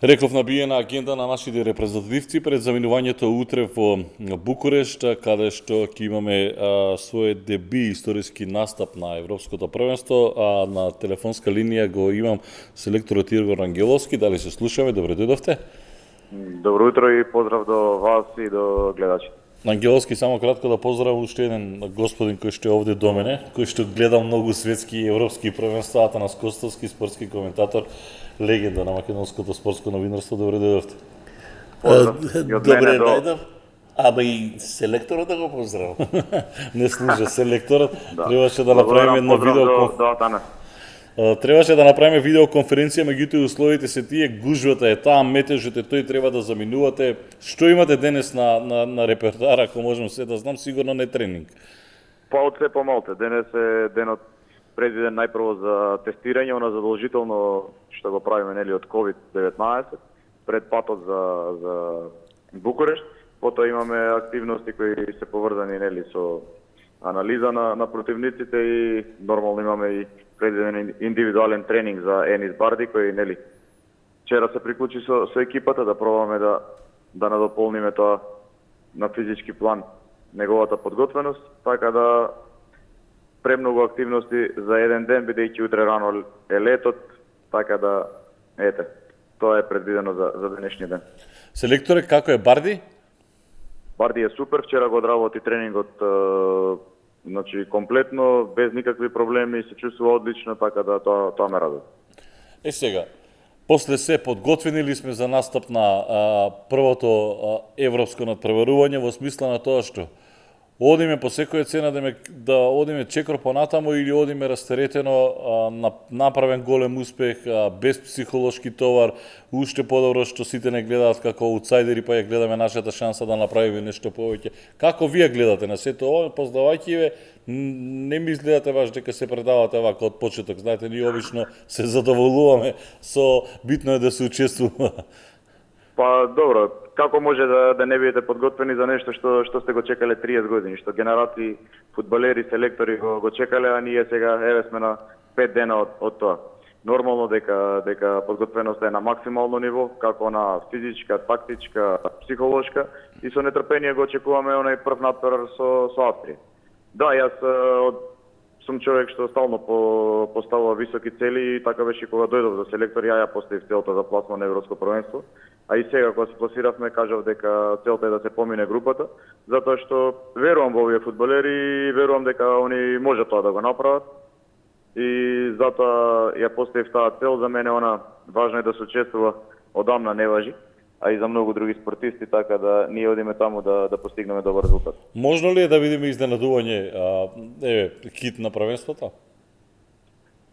Реков набиена агенда на нашите репрезентативци пред заминувањето утре во Букурешт, каде што ќе имаме својот деби историски настап на Европското првенство, а на телефонска линија го имам селекторот Игор Ангеловски. Дали се слушаме? Добре дојдовте. Добро утро и поздрав до вас и до гледачите. Ангеловски, само кратко да поздравам уште еден господин кој што е овде до мене, кој што гледа многу светски и европски првенства, Атанас Костовски, спортски коментатор, легенда на македонското спортско новинарство. Добре дојдовте. Добре најдов. Ама и селекторот да го поздравам. Не служа селекторот. Требаше да направиме едно видео. Требаше да направиме видеоконференција, меѓутоа условите се тие, гужвата е таа, метежот е тој, треба да заминувате. Што имате денес на репертоар, ако можам се да знам, сигурно не тренинг? Па од се помалте. Денес е денот предвиден најпрво за тестирање, она задолжително што го правиме нели од COVID-19, пред патот за Букурешт. Потоа имаме активности кои се поврзани нели со анализа на противниците и нормално имаме и предвиден индивидуален тренинг за Енис Барди, кој нели вчера се приклучи со екипата да пробаме да надополниме тоа на физички план неговата подготвеност, така да премногу активности за еден ден, бидејќи утре рано е летот, така да тоа е предвидено за денешниот ден. Селекторе, како е Барди? Барди е супер, вчера го одработи тренингот значи комплетно, без никакви проблеми, се чувствува одлично, така да тоа ме радува. Сега, после се подготвени ли сме за настап на првото европско надпреварување во смисла на тоа што одиме по секоја цена да одиме чекор понатаму или одиме растеретено, направен голем успех, без психолошки товар, уште подобро што сите не гледаат како аутсайдери, па ја гледаме нашата шанса да направиме нешто повеќе. Како вие гледате на сето ова, познавајќи ве, не ми изгледате баш дека се предавате вака од почеток. Знаете, ние обично се задоволуваме со битно е да се учествува. Па добро, како може да не бидете подготвени за нешто што сте го чекале 30 години, што генерации фудбалери, селектори го чекале, а ние сега сме на 5 дена од тоа. Нормално дека подготвеноста е на максимално ниво, како на физичка, тактичка, психолошка, и со нетрпение го очекуваме онај прв надпревар со Австрија. Да, јас сум човек што стално поставува високи цели и така беше кога дојдов за селектор, ја поставив целта за пласман на Европско првенство. А и сега кога се пласиравме, кажав дека целта е да се помине групата, затоа што верувам во овие фудбалери и верувам дека они може тоа да го направат. И затоа ја поставив таа цел. За мене она важно е да се учествува, одамна не важи, а и за многу други спортисти, така да ние одиме таму да постигнеме добар резултат. Можно ли е да видиме изненадување, хит на првенството?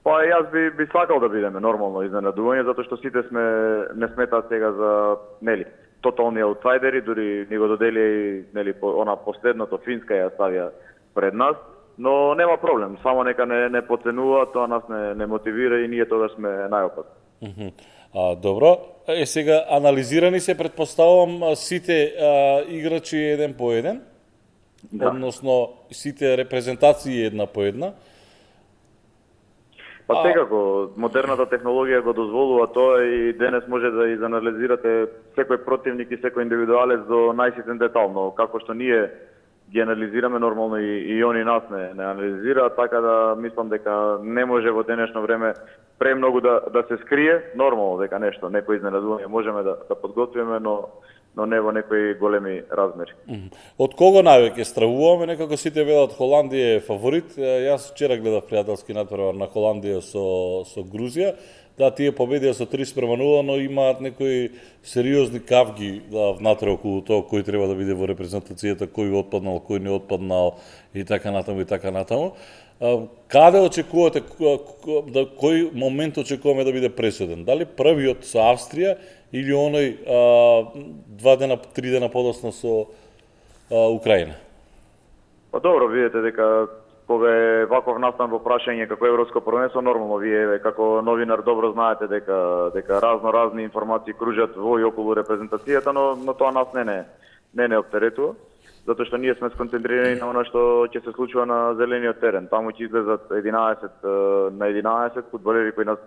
Па јас би сакал да бидеме нормално изненадување, затоа што сите не сметаат сега за нели тотални аутсайдери, дури ни го додели и нели она последното Финска ја ставија пред нас, но нема проблем, само нека не подценува, тоа нас не мотивира и ние тогаш сме најопасни. Добро, сега анализирани се, предпоставувам, сите играчи еден по еден, да. Односно сите репрезентации една по една. Па секако, модерната технологија го дозволува тоа и денес може да изанализирате секој противник и секој индивидуалец до најситен детал, но како што ние ги анализираме нормално и они нас не анализираат, така да мислам дека не може во денешно време премногу да се скрие, нормално дека нешто, некој изненадување можеме да подготвиме, но не во некои големи размери. Од кого највеќе стравуваме? Некако сите велат Холандија е фаворит. Јас вчера гледав пријателски надпревар на Холандија со Грузија. Да, тие победија со 3-0, но имаат некои сериозни кавги внатре околу тоа кој треба да биде во репрезентацијата, кој отпаднал, кој не отпаднал и така натаму. Каде очекувате, кој момент очекуваме да биде пресуден? Дали првиот со Австрија или оној 2-3 дена подоцна со Украина? Па добро, видите дека кога е ваков настан во прашање како Европско првенство, нормално вие како новинар добро знаете дека разни информации кружат во и околу репрезентацијата, но тоа нас не оптеретува, затоа што ние сме сконцентрирани на она што ќе се случува на зелениот терен. Таму ќе излезат 11 на 11 фудбалери кои нас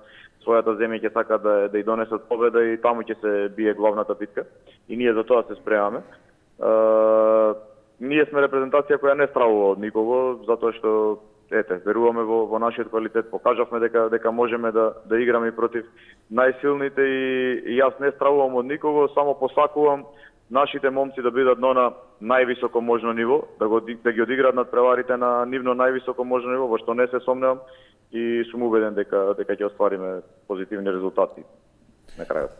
својата земја ќе сакат да ја донесат победа и таму ќе се бие главната битка. И ние за тоа се спремаме. Ние сме репрезентација која не стравува од никого, затоа што веруваме во нашиот квалитет, покажавме дека можеме да играме и против најсилните и јас не стравувам од никого, само посакувам нашите момци да бидат на највисоко можно ниво, да ги одиграат надпреварите на нивно највисоко можно ниво, во што не се сомневам и сум убеден дека ќе оствариме позитивни резултати на крајот.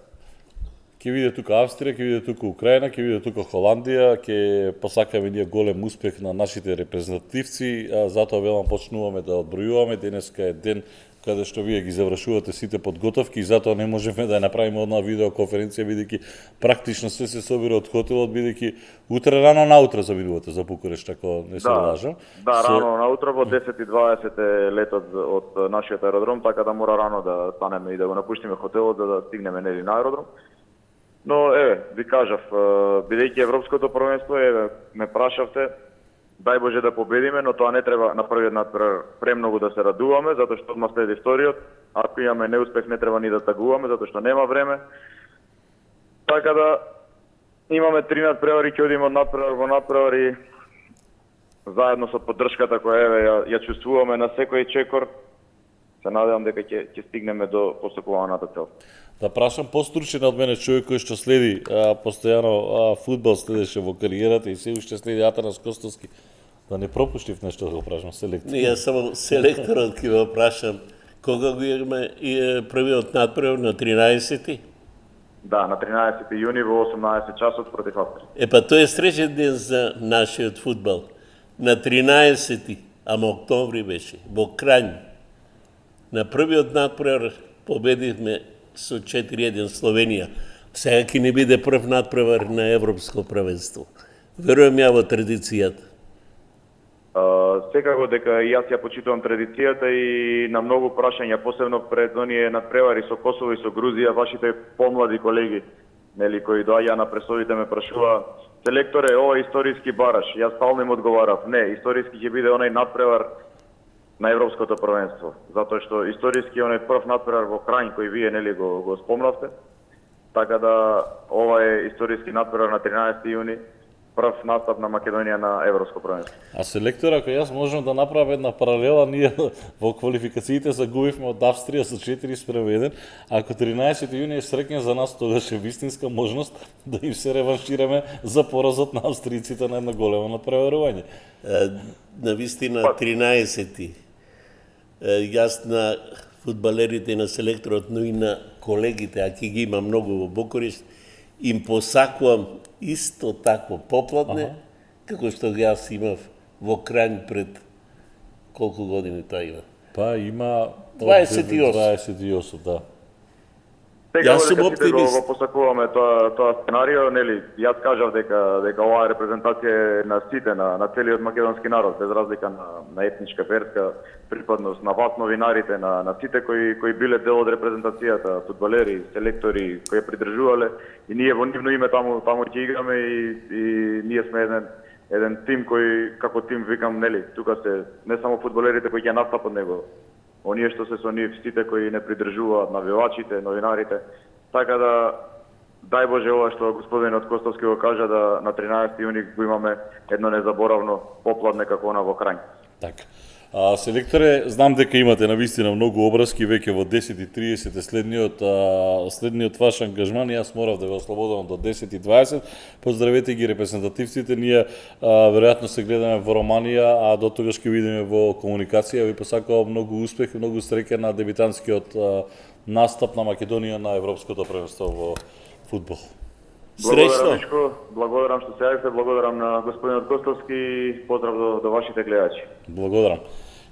Ќе види тука Австрија, ќе види тука Украина, ќе види тука Холандија, ќе посакаме ние голем успех на нашите репрезентативци, затоа велам почнуваме да одбројуваме. Денеска е ден каде што вие ги завршувате сите подготовки и затоа не можеме да ја направиме одна видеоконференција, бидејќи практично се собира од хотелот, бидејќи утре рано наутро заминувате за Букурешт, ако не се лажам. Да, рано наутро во 10:20 е летот од нашиот аеродром, така да мора рано да станеме и да го напуштиме хотелот за да стигнеме нели на аеродром. Но ви кажав, бидејќи европското првенство ме прашавте, дај Боже да победиме, но тоа не треба на првиот надпревар премногу да се радуваме, затоа што одма следи вториот. Ако имаме неуспех, не треба ни да тагуваме, затоа што нема време. Така да имаме 3 надпревари, ќе одиме од надпревар во надпревар и заедно со поддршката која ја чувствуваме на секој чекор, се надевам дека ќе стигнеме до посакуваната цел. Да прашам постручен од мене човек кој што следи постојано фудбал, следеше во кариерата и се уште следи Атанас Костовски. Да не пропуштив нешто да го прашам селектор. Јас само селекторот ќе го прашам кога го имаме првиот надпревар на 13-ти? Да, на 13 јуни во 18 часот против Австрија. Па тој е среќен ден за нашиот фудбал. На 13-ти, ама октомври беше, во Кранј. На првиот надпревар победивме со 4-1 Словенија. Сега ќе не биде прв надпревар на Европско првенство. Верувам ја во традицијата. Секако дека и јас ја почитувам традицијата и на многу прашања, посебно пред оние надпревари со Косово и со Грузија, вашите помлади колеги, нели, кои доаѓаа на пресовите ме прашува: "Селекторе, ова е историски бараш?" Јас стално им одговарав: "Не, историски ќе биде онај надпревар на Европското првенство, затоа што историски оној прв надпревар во Кранј кој вие нели го спомнавте. Така да ова е историски надпревар на 13 јуни, прв настап на Македонија на Европско првенство." А селектор, ако јас можам да направам една паралела, ние во квалификациите загубивме од Австрија со 4-1. Ако 13 јуни е среќен за нас, тогаш е вистинска можност да им се реваншираме за поразот на австријците на едно големо надпреварување. На вистина 13-ти. Јас на фудбалерите и на селекторот, но и на колегите, а ќе ги има многу во Букурешт, им посакувам исто такво попладне, како што јас имав во Кранј пред колку години тоа има? Па има 28, да. Јас сум Дека сите оптимист. го посакуваме тоа сценарио, нели, јас кажав дека оваа репрезентација е на сите, на целиот македонски народ, без разлика на етничка, верска припадност, на вас новинарите, на сите кои биле дел од репрезентацијата, фудбалери, селектори, кои ја придржувале, и ние во нивно име таму ќе играме и ние сме еден тим кој, како тим викам, нели, тука се не само фудбалерите кои ќе настапат, него оние што се со нив, сите кои не придржуваат, навивачите, новинарите. Така да, дај Боже ова што господинот Костовски го кажа, да на 13 јуни го имаме едно незаборавно попладне како она во Кранј. Така. Селекторе, знам дека имате навистина многу обраски, веќе во 10:30 е следниот ваш ангажман, јас морав да ве ослободам до 10:20. Поздравете ги репрезентативците, ние веројатно се гледаме во Романија, а до тогаш ќе видиме во комуникација. Ви посакувам многу успех и многу среќа на дебитантскиот настап на Македонија на Европското првенство во фудбал. Среќно. Мишко, благодарам што се јавивте, благодарам на господинот Костовски и поздрав до вашите гледачи. Благодарам.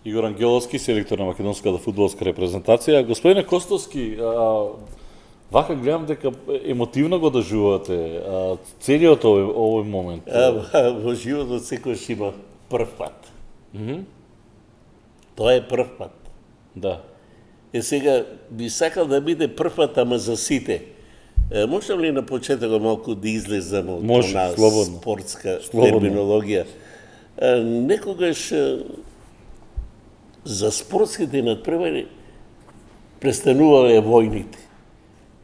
Игор Ангеловски, селектор на македонската фудбалска репрезентација. Господине Костовски, вака гледам дека емотивно го доживувате целиот овој момент. Во животот секојаш има прв пат. Тоа е прв пат. Да. Сега би сакал да биде прв пат, ама за сите. Можам ли на почетокот малку да излезам од она слободно. спортска Слободно. терминологија? Некогаш за спортските надпревари престанувале војните.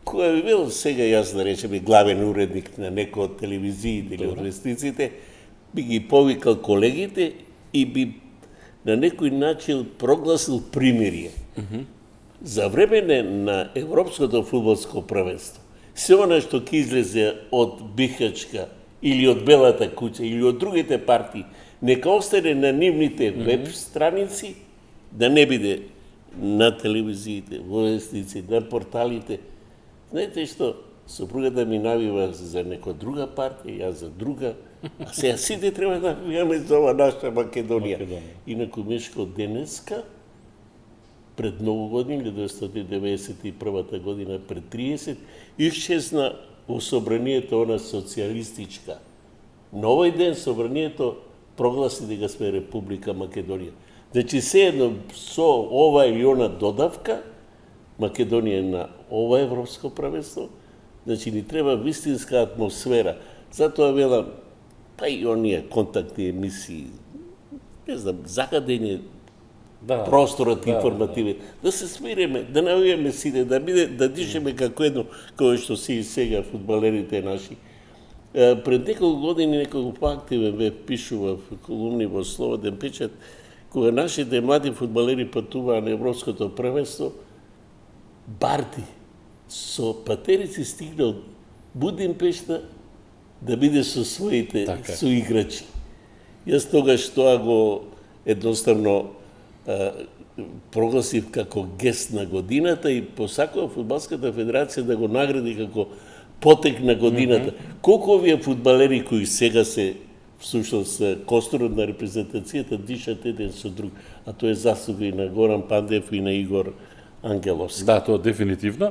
Која би бил сега, јас да речеме, главен уредник на некој од телевизиите или од вестниците, би ги повикал колегите и би на некој начин прогласил примирие. За време на Европското фудбалско првенство, се она што ќе излезе од Бихачка или од Белата куќа или од другите партии, нека остане на нивните веб страници, да не биде на телевизиите, во вестници, на порталите. Знаете што, сопругата ми навива за некоја друга партија, јас за друга, а сега сите треба да навиваме за ова наша Македонија. Инаку Мишко, денеска, пред многу години, 1991 година, пред 30, исчезна во собранието она социјалистичка. На овој ден собранието прогласи дека сме Република Македонија. Значи, sejedno со ова или она додавка, Македонија е на ова европско правенство, значи ни треба вистинска атмосфера. Затоа велам, па и оние контактни емисии, не знам, загадени просторот информативен, да се смиреме, да навиеме сите, да дишеме како едно, кој што си и сега фудбалерите наши. Пред неколку години некој поактивен веб пишува в колумни во Слободен печат, кога нашите млади фудбалери патуваа на Европското првенство, Барти со патерици стигна од Будимпешта да биде со своите соиграчи. Јас тогаш тоа го едноставно прогласив како гест на годината и посакува Фудбалската федерација да го награди како потек на годината. Колку овие фудбалери кои сега се всушност костурот на репрезентацијата дишат еден со друг, а тоа е заслуга и на Горан Пандев и на Игор Ангеловски. Да, тоа дефинитивно.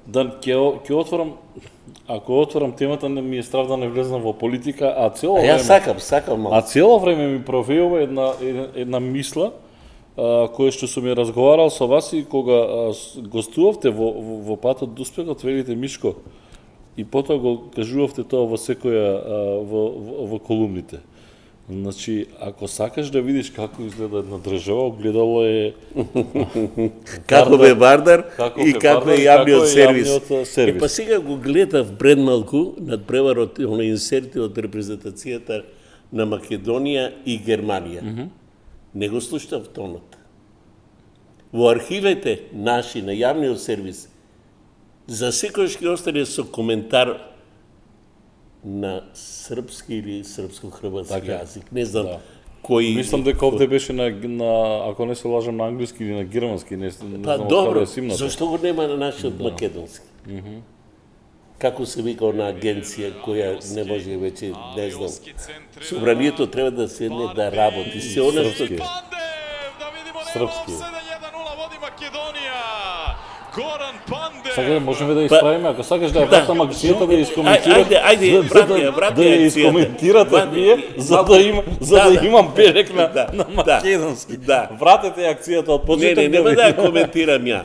Ќе отворам, ако отворам темата, не ми е страв да не влезнам во политика, а цело време... Јас сакам малку. А цело време ми провеува една мисла, која што сум ја разговарал со вас и кога гостувавте во патот до успехот, велите Мишко, и потоа го кажувавте тоа во секоја во колумните. Значи, ако сакаш да видиш како изгледа една држава, огледало е како бе Вардар и како е јавниот сервис. сервис. Па сега го гледав пред малку над преварот на инсерти од репрезентацијата на Македонија и Германија. Не го слуштав тонот. Во архивите наши на јавниот сервис за секој ќе остане со коментар на српски или српско-хрватски јазик. Не знам кој... Мислам дека овде беше на, ако не се лажам, на англиски или на германски, не Па знам добро, е симната. зашто го нема на нашиот македонски? Како се вика она агенција која не може веќе, не знам. Собранието треба да седне да работи. Се она што... Српски. Горан Пандев. Сега можеме да исправиме, ако сакаш да ја вратам акцијата да ја искоментирате. Ајде, врати да ја искоментирате вие, за да имам берек на македонски. Вратете акцијата од почеток. Не, нема да ја коментирам ја.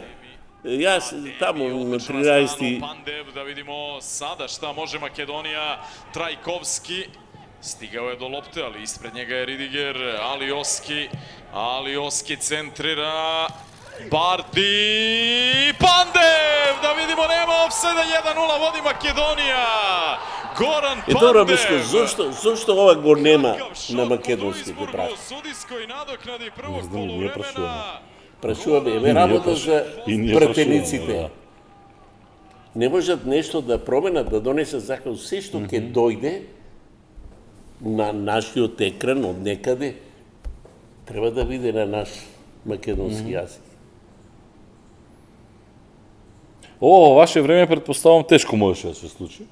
Јас таму на 13. Пандев, да видимо сада шта може Македонија. Трајковски стигao je do lopte, ali ispred njega je Ridiger. Alioski centrira. Bardi, Pandev, da vidimo nema ofsajda, 1:0 vodi Makedonija. Goran Pandev. Добро, Мишко, зошто ова го нема на македонски го прави? Судијској надокнади првог полувремена. Прашуваме, еве работа за пратениците. Не можат нешто да променат, да донесат закон, се што ќе дојде на нашиот екран од некаде, треба да биде на наш македонски јазик. Ово во ваше време предпоставам тешко можеше да се случи.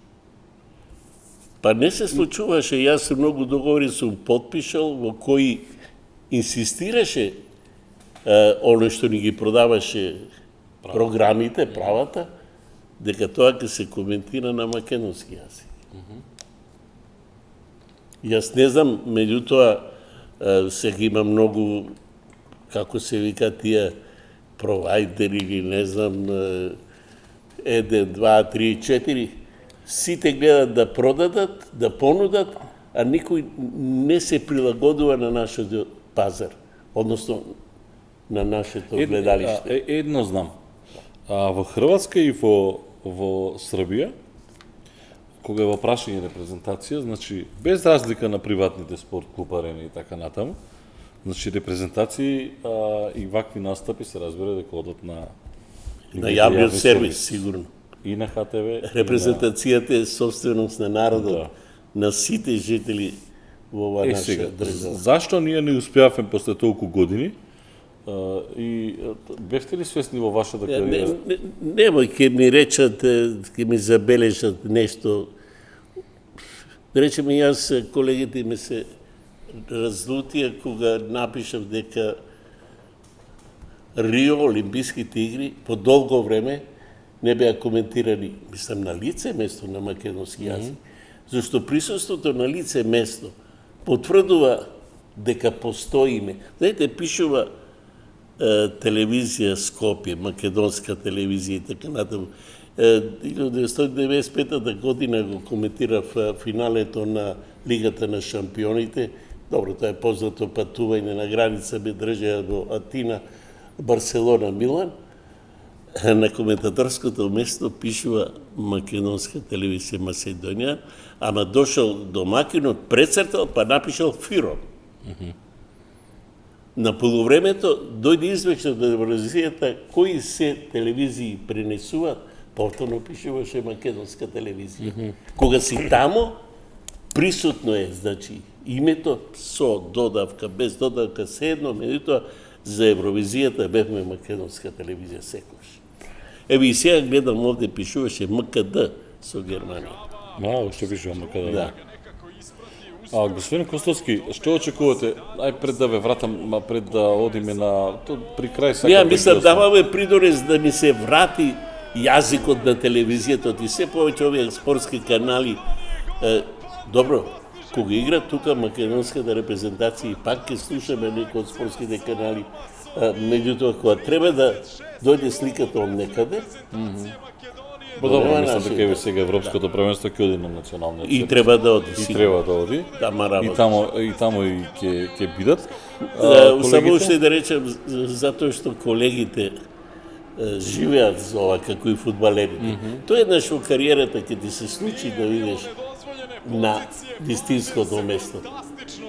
Па не се случуваше, јас многу договори сум потпишал во кои инсистираше оно што ни ги продаваше програмите, правата, дека тоа ќе се коментира на македонски јазик. Јас не знам, меѓутоа сега има многу, како се вика тие провайдери или не знам, 1, 2, 3, 4, сите гледат да продадат, да понудат, а никој не се прилагодува на нашиот пазар. Односно, на нашето гледалиште. Едно знам. Во Хрватска и во Србија, кога е во прашање репрезентација, значи без разлика на приватните спорт клуб арени и така натаму, значи репрезентации и вакви настапи се разбира дека одат на јавниот сервис, сигурно. И на ХТВ. Репрезентацијата е собственост на народот, Да. на сите жители во оваа наша Сега, држава. зашто ние не успеавме после толку години? И бевте ли свесни во вашата кариера? Немој, ке ми речат, ке ми забележат нешто. Да речеме, јас, колегите ми се разлутија кога напишав дека Рио, Олимписките игри, по долго време не беа коментирани, мислам, на лице место на македонски јазик. Зашто присуството на лице место потврдува дека постои име. Знаете, пишува телевизија Скопје, македонска телевизија и така натаму. 1995 година го коментирав финалето на Лигата на шампионите. Добро, тоа е познато патување на граница, ме држеа до Атина, Барселона, Милан. На коментаторското место пишува македонска телевизија Маседонија, ама дошол домакинот, прецртал, па напишал Фиром. На полувремето дојде извештај од телевизијата кои се телевизии пренесуваат, повторно пишуваше македонска телевизија. Кога си тамо, присутно е, значи, името со додавка, без додавка, се едно, меѓутоа за Евровизијата бевме македонска телевизија секогаш. Еви и сега гледам овде пишуваше МКД со Германија. Уште пишува МКД. Да. Господин Костовски, што очекувате? Ај пред да ве вратам, пред да одиме на при крај сакам. Ја мислам даваме придорез да ни се врати јазикот на телевизијата и се повеќе овие спортски канали. Добро, кога игра тука македонската репрезентација и пак ќе слушаме некои од спортските канали, меѓутоа кога треба да дојде сликата од некаде, Добро, мислам дека еве сега Европското првенство ќе оди на националниот и сервис. треба да оди. И треба да оди. Да, ма работа. И таму и ќе бидат. Само уште да речем, затоа што колегите живеат за ова, како и фудбалерите. Тоа еднаш во кариерата ќе ти се случи да видиш на вистинското место.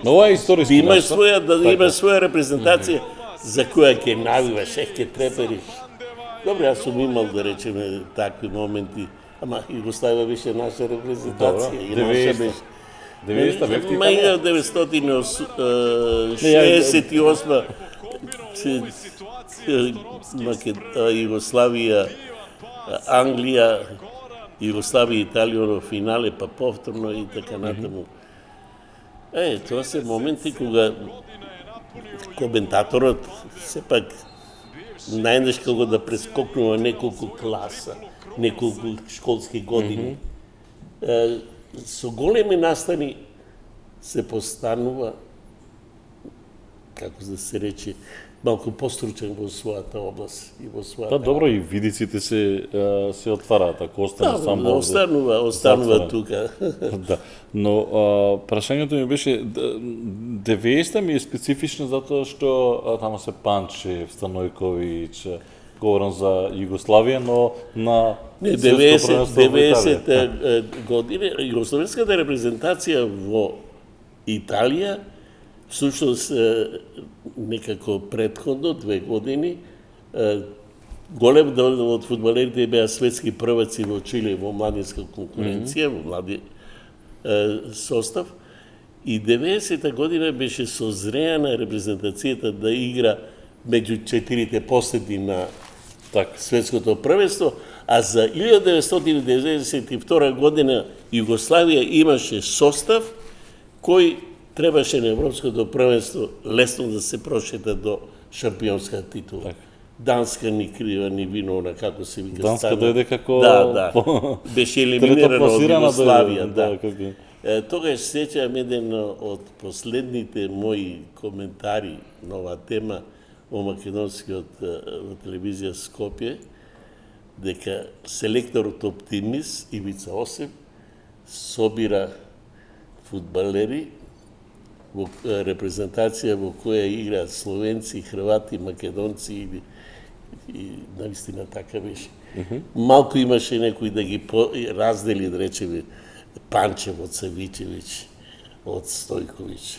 Но ова е историски Да имаш настап. своја, да имаш своја репрезентација за која ќе навиваш, ќе трепериш. Добре, јас сум имал, да речеме, такви моменти, ама Југославија беше наша репрезентација. Добро, И наша беше 90-та бевте и Ма таму? 1968 Југославија, Англија, Југославија и Италија во финале, па повторно и така натаму. Тоа се моменти кога коментаторот сепак најдеш како да прескокнува неколку класа, неколку школски години. Со големи настани се постанува, како да се рече, малку постручен во својата област и во својата. Па добро, и видиците се отвараат, ако остане сам Да, останува затворен. тука. Да, но прашањето ми беше 90-та ми е специфична затоа што таму се Панчев, Станојковиќ, говорам за Југославија, но на Не, светско првенство во Италија. 90 години југословенската репрезентација во Италија всушност некако предходно 2 години голем дел од фудбалерите беа светски прваци во Чиле во младинска конкуренција, во млади состав. И 90-та година беше созреана репрезентацијата да игра меѓу 4 последни на светското првенство, а за 1992 година Југославија имаше состав кој требаше на Европското првенство лесно да се прошета до шампионска титула. Данска ни крива, ни виновна, како се вика. Данска дојде како Да. Беше елиминирана од Југославија. Да. Тогаш сеќавам еден од последните мои коментари на оваа тема во македонскиот во телевизија Скопје, дека селекторот оптимист Ивица Осип собира фудбалери во репрезентација во која играат словенци, хрвати, македонци и наистина така беше. Малку имаше некои да ги раздели, да речеме, Панчев од Савичевиќ, од Стојковиќ,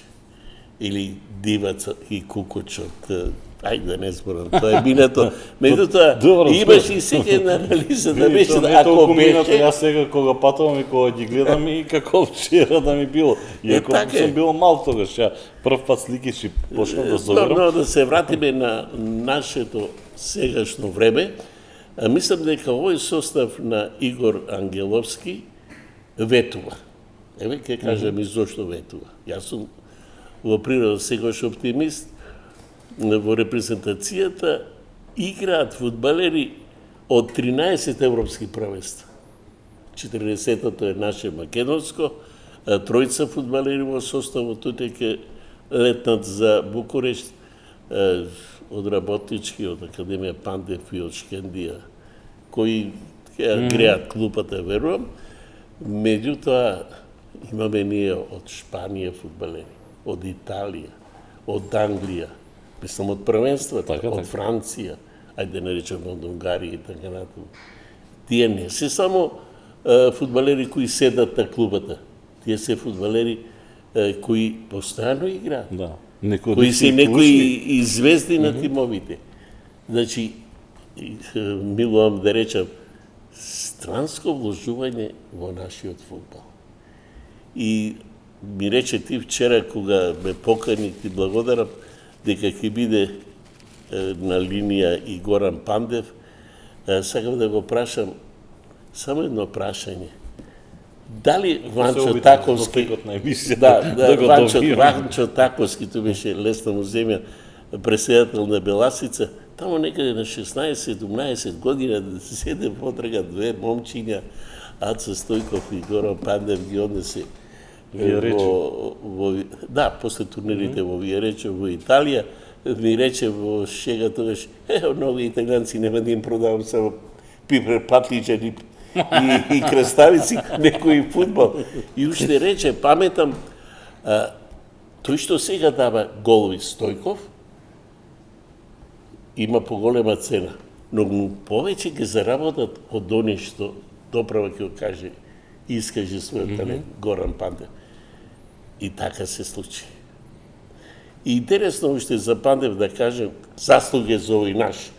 или Дивац и Кукуч од ајде да не зборам, тоа е минато. Меѓутоа, имаш и секоја една анализа да беше, ако беше... Јас сега кога патувам и кога ги гледам и како вчера да ми било. Иако сум бил мал тогаш, ја прв пат сликиш и почнав да соберам. Но да се вратиме на нашето сегашно време, мислам дека овој состав на Игор Ангеловски ветува. Еве ќе кажам и зошто ветува. Јас сум во природа секогаш оптимист. Во репрезентацијата играат фудбалери од 13 европски првенства. 40-тото е наше македонско, тројца фудбалери во составот, тука ќе летнат за Букурешт, од работнички, од Академија Пандев и од Шкендија, кои ќе греат клупата, верувам. Меѓутоа, имаме ние од Шпанија фудбалери, од Италија, од Англија, мислам од првенствата, од Франција, ајде да наречам од Унгарија и така натаму. Тие не се само фудбалери кои седат на клубата, тие се фудбалери кои постојано играат. Да. Кои се некои известни на тимовите. Значи, милувам да речам, странско вложување во нашиот фудбал. И ми рече ти вчера кога ме покани, ти благодарам, дека ќе биде на линија и Горан Пандев, сакам да го прашам само едно прашање. Дали Ванчо Таковски... Ванчо Таковски, тој беше лесна му земја, преседател на Беласица, тамо некаде на 16-17 година да се седе потрага две момчиња, Аца Стојков и Горан Пандев ги однесе да, после турнирите во Виерече, во Италија, ми рече во шега тогаш, нови италијанци нема да им продавам само пипер патличани и краставици, некој фудбал. И уште рече, паметам, тој што сега дава голови Стојков, има поголема цена, но повеќе ќе заработат од они што доправа ќе каже, искаже својот талент, Горан Пандев. И така се случи. И интересно уште за Пандев да кажем, заслуге за овој наш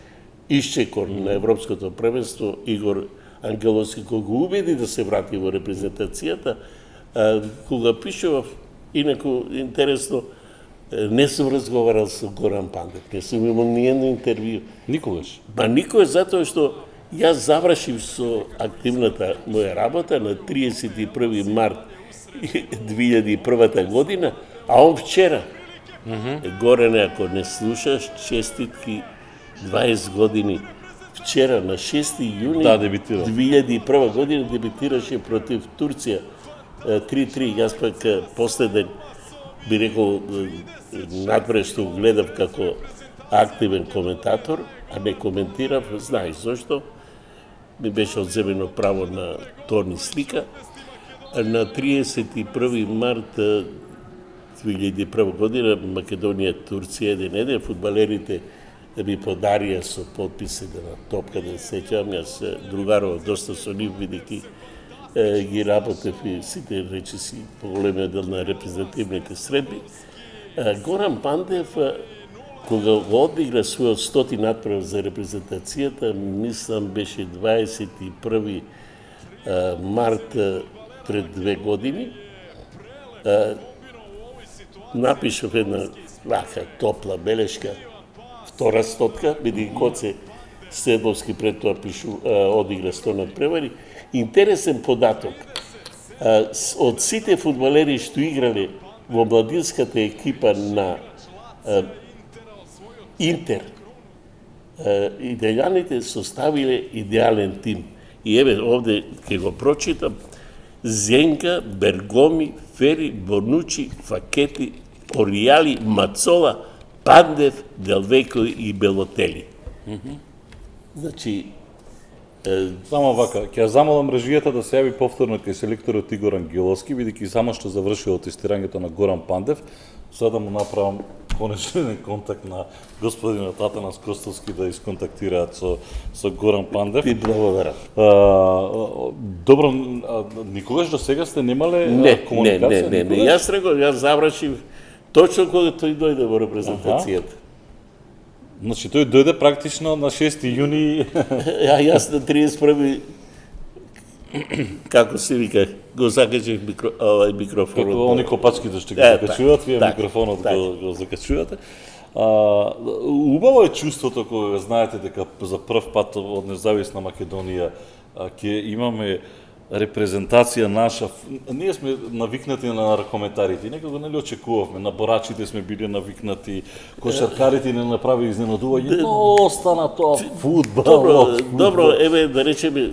исчекор на Европското првенство, Игор Ангеловски, кога го убеди да се врати во репрезентацијата, кога пишував, инаку интересно, не сум разговарал со Горан Пандев, не сум имал ниедно интервју. Никогаш? Па никогаш, затоа што јас завршив со активната моја работа на 31. март 2001 година, а он вчера. Горене, ако не слушаш, честитки 20 години. Вчера на 6 јуни 2001 година дебитираше против Турција 3-3. Јас пак последен би рекол надвре што гледав како активен коментатор, а не коментирав, знаеш зошто. Ми беше одземено право на тон и слика. На 31. март 2001 година Македонија, Турција 1-1, фудбалерите ми подарија со подписите на топка, да сеќавам, јас другарував доста со нив, бидејќи ги работев и сите речиси поголемиот дел на репрезентативните средби. Горан Пандев, кога го одигра својот 100 натпрев за репрезентацијата, мислам беше 21. март пред 2 години, напишав една топла белешка, втора стотка, бидејќи Коце Седловски пред тоа одигра 100 надпревари. Интересен податок. Од сите фудбалери што играле во младинската екипа на Интер, италијаните составиле идеален тим. И еве овде ќе го прочитам: Зенка, Бергоми, Фери, Бонучи, Факети, Оријали, Мацола, Пандев, Делвеко и Белотели. Значи, само вака, ќе замолам режијата да се јави повторно кај селекторот Игор Ангеловски, бидејќи само што завршил тестирањето на Горан Пандев, Сега да му направам конечен контакт на господинот Атанас Костовски да исконтактираат со Горан Пандев. Ти благодарам. Добро, никогаш до сега сте немале комуникација? Не. Јас реков, јас завршив точно кога тој дојде во репрезентацијата. Значи тој дојде практично на 6 јуни. Јас на 31 како се вика, го закачив микрофонот. Како они копачките што ги закачуваат, вие микрофонот го закачувате. Убаво е чувството кога знаете дека за прв пат од независна Македонија ќе имаме репрезентација наша. Ние сме навикнати на коментарите, некако не очекувавме, на борачите сме били навикнати, кошаркарите не направи изненадување, но остана тоа фудбал. Добро, еве да речеме,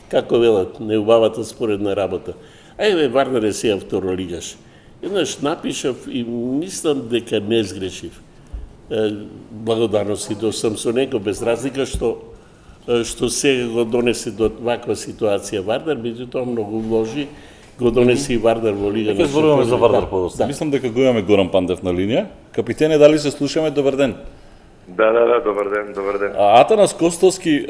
како велат, неубавата споредна работа. Еве, Варнер е сега второлигаш. Еднаш напишав и мислам дека не сгрешив. Благодарност и до сам со него, без разлика што сега го донесе до ваква ситуација Вардар, меѓутоа многу вложи, го донесе и Вардар во Лига на Ќе зборуваме за Вардар подоста. Мислам дека го имаме Горан Пандев на линија. Капитене, дали се слушаме? Добар ден. Да, добар ден. Атанас Костовски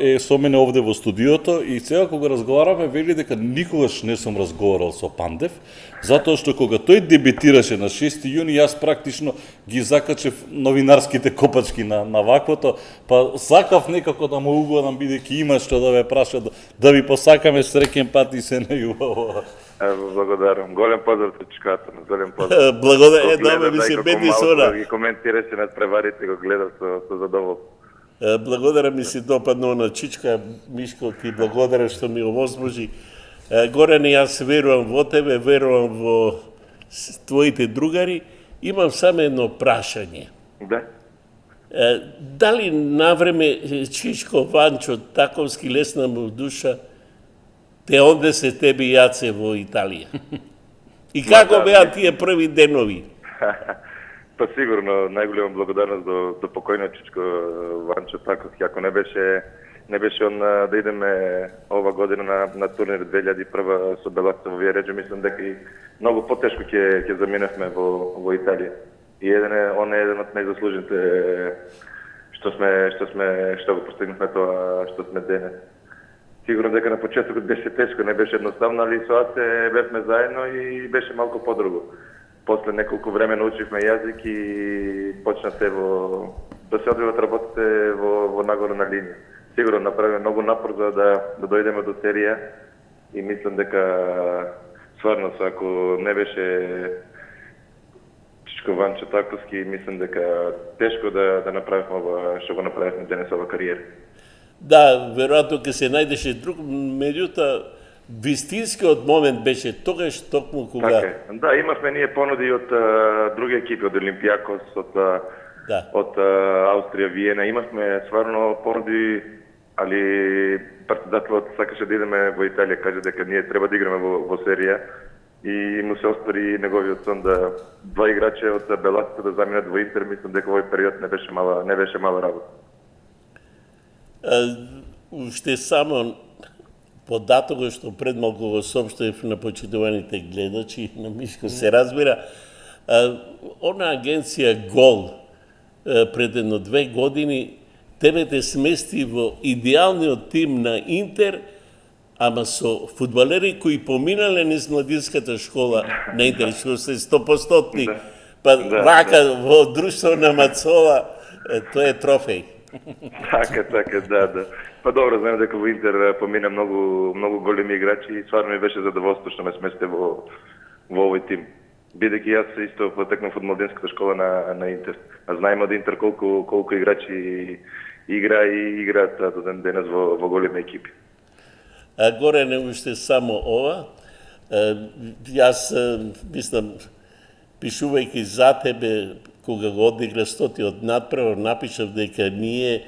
е со мене овде во студиото и сега кога разговараме вели дека никогаш не сум разговарал со Пандев, затоа што кога тој дебитираше на 6 јуни, јас практично ги закачев новинарските копачки на ваквото, па сакав некако да му угодам бидејќи има што да ве праша, да ви посакаме среќен пат и се најубаво. Благодарам. Голем поздрав Чичката, голем поздрав. Благодарам, да, ми се беди сона. Ги коментираше над преварите, го гледав со задоволство. Благодарам, ми се допадно на Чичка, Мишко, ти благодарам што ми овозможи. Горане, јас верувам во тебе, верувам во твоите другари. Имам само едно прашање. Да. Дали навреме Чичко, Ванчо, Таковски, лесна му душа, те однесе тебе и Јаце во Италија? И како беа тие први денови? Па сигурно, најголема благодарност до покојниот Чичко Ванчо Таковски. Ако не беше он да идеме ова година на турнир 2001 со Белакта во Виереджо, мислам дека и многу потешко ќе заминевме во Италија. И он е еден од најзаслужените што го постигнавме тоа што сме денес. Сигурно дека на почетокот беше тешко, не беше едноставно, али со Аце бевме заедно и беше малку подруго. После неколку време научивме јазик и почнате да се одвиват работите во нагорна линија. Сигурно направиме многу напор за да дојдеме до серија и мислам дека стварно ако не беше Чичко Ванчо Таковски, мислам дека тешко да направиме ова што го направивме денес ова кариера. Да, веројатно ќе се најдеше друг, меѓутоа вистинскиот момент беше тогаш токму кога... Така е. Да, имавме ние понуди од други екипи, од Олимпијакос, од Австрија, Виена. Имавме стварно понуди, али председателот сакаше да идеме во Италија, каже дека ние треба да играме во серија и му се оствари неговиот сон да два играчи од Белаците да заминат во Интер. Мислам дека овој период не беше мала работа. Уште само податокот што пред малку го соопштив на почитуваните гледачи, на Мишко се разбира, она агенција Гол пред едно 2 години тебе те смести во идеалниот тим на Интер, ама со фудбалери кои поминале низ младинската школа на Интер, што се 100%. Па вака во друштво на Мацола, тоа е трофеј. Така, да. Па добро, знаем дека во Интер помина многу големи играчи и стварно ми беше задоволство што ме сместе во овој тим. Бидејќи јас исто потекнав од младинската школа на Интер. А знаеме од Интер колку играчи играат до ден денес во големи екипи. Горе не уште само ова. Јас мислам, пишувајќи за тебе, кога го одигра 100-тиот надпревар, напишав дека ние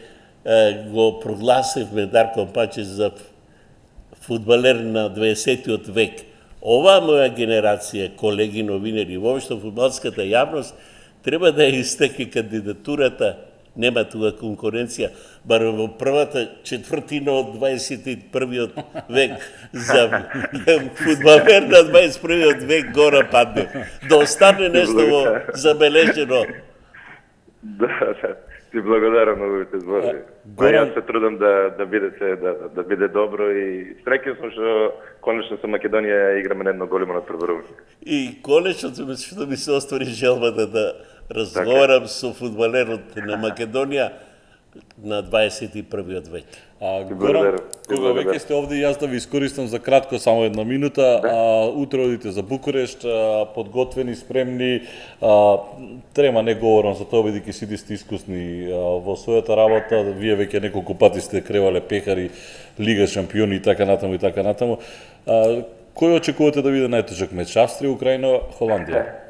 го прогласивме Дарко Паче за фудбалер на 20-тиот век. Оваа моја генерација, колеги новинери, воопшто фудбалската јавност, треба да ја истеке кандидатурата нема тука конкуренција, барем во првата четвртина од 21. век за фудбалер на 21. век Горан Пандев. Да остане нешто во забележено. Да. Ти благодарам на овите зборови. Јас се трудам да биде добро и среќен сум што конечно со Македонија играме на едно големо надпреварување. И конечно што ми се оствари желбата да разговарам со фудбалерот на Македонија на 21. век. Горан, кога веќе сте овде, јас да ви искористам за кратко, само една минута. Утре одите за Букурешт, подготвени, спремни. Трема не говорам за тоа, бидејќи сите сте искусни во својата работа. Вие веќе неколку пати сте кревале пехари, Лига шампиони и така натаму и така натаму. Кој очекувате да биде најтежок меч? Австрија, Украина, Холандија?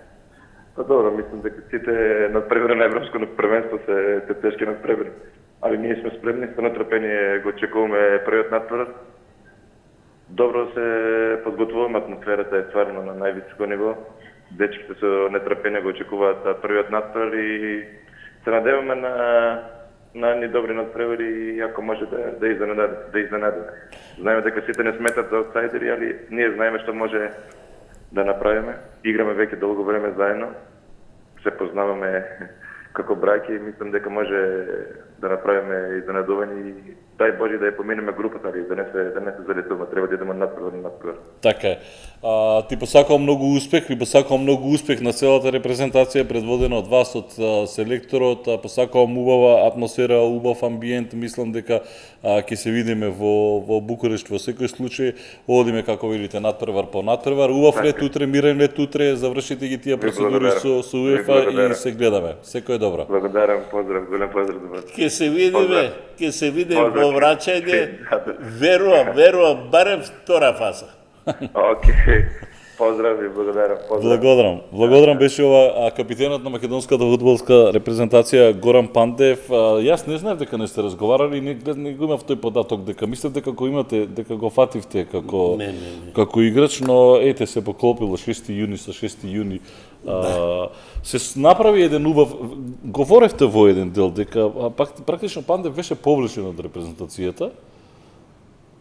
Па добро, мислам дека сите надпревари на Европско првенство се тешки надпревари. Али ние сме спремни, со нетрпение го очекуваме првиот надпревар. Добро се подготвуваме, атмосферата е стварно на највисоко ниво. Дечките со нетрпение го очекуваат првиот надпревар и се надеваме на едни добри надпревари и ако може да изненадиме. Знаеме дека сите не сметат за аутсайдери, али ние знаеме што може да направиме. Играме веќе долго време заедно. Се познаваме како браќи и мислам дека може да направиме изненадување и дај Боже да ја поминеме групата, али да не се залетуваме, треба да идеме надпревар. Така е. Ти посакувам многу успех, ви посакувам многу успех на целата репрезентација предводена од вас, од селекторот, посакувам убава атмосфера, убав амбиент, мислам дека ќе се видиме во Букурешт во секој случај, одиме како велите надпревар по надпревар, убав лет утре, мирен лет утре, завршите ги тие процедури со УЕФА и се гледаме. Секој е добро. Благодарам, поздрав, голем поздрав за вас. Ќе се видиме во враќање, верувам, барем втора фаза. Океј, поздрав и благодарам. Благодарам, беше ова капитенот на македонската фудбалска репрезентација Горан Пандев. Јас не знаев дека не сте разговарали, не го имав тој податок, дека мислев дека го фативте како играч, но ете се поклопило 6 јуни со 6 јуни. Се направи еден убав, говоревте во еден дел дека практично Пандев беше повлечен од репрезентацијата,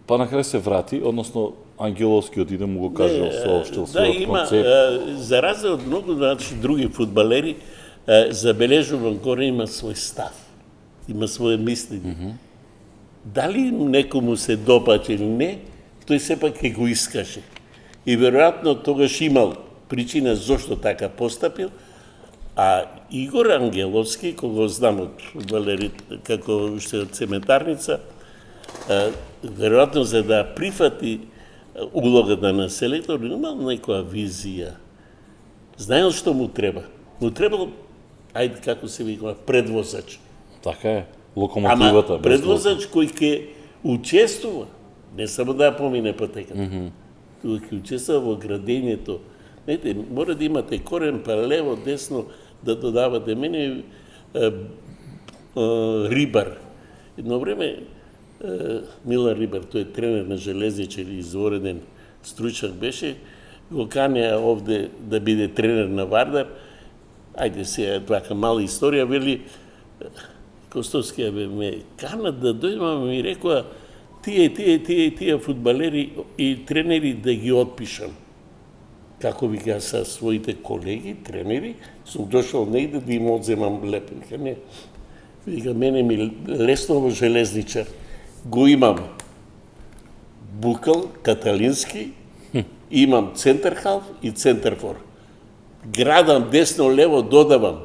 па на крај се врати, односно Ангеловски отиде му го кажал соопштил својот концепт. За разлика од многу други фудбалери, забележувам горе има свој став, има своје мислење. Дали некому се допаѓа или не, тој сепак ќе го искаже. И веројатно тогаш имал причина зошто така постапил, а Игор Ангеловски, кога знам од фудбалерите, како уште од цементарница, веројатно за да прифати улогата на селектор, имал некоја визија. Знаел што му треба? Му требал, ајде како се викува, предвозач. Така е, локомотивата. Ама предвозач кој ќе учествува, не само да помине патеката, тука ќе учествува во градењето. Знаете, мора да имате корен, па лево, десно, да додавате. Мене Рибар. Едно време Милан Рибар, тој е тренер на Железничар и извореден стручак беше, го канеа овде да биде тренер на Вардар. Ајде сега така мала историја, вели Костовски ме канат да дојдам, ми рекоа тие фудбалери и тренери да ги отпишам. Како вика са своите колеги, тренери, сум дошол негде да им одземам леп. Вика не, вика мене ми лесно во Железничар. Го имам Букал, Каталински, имам центар халф и центар фор. Градам десно лево, додавам.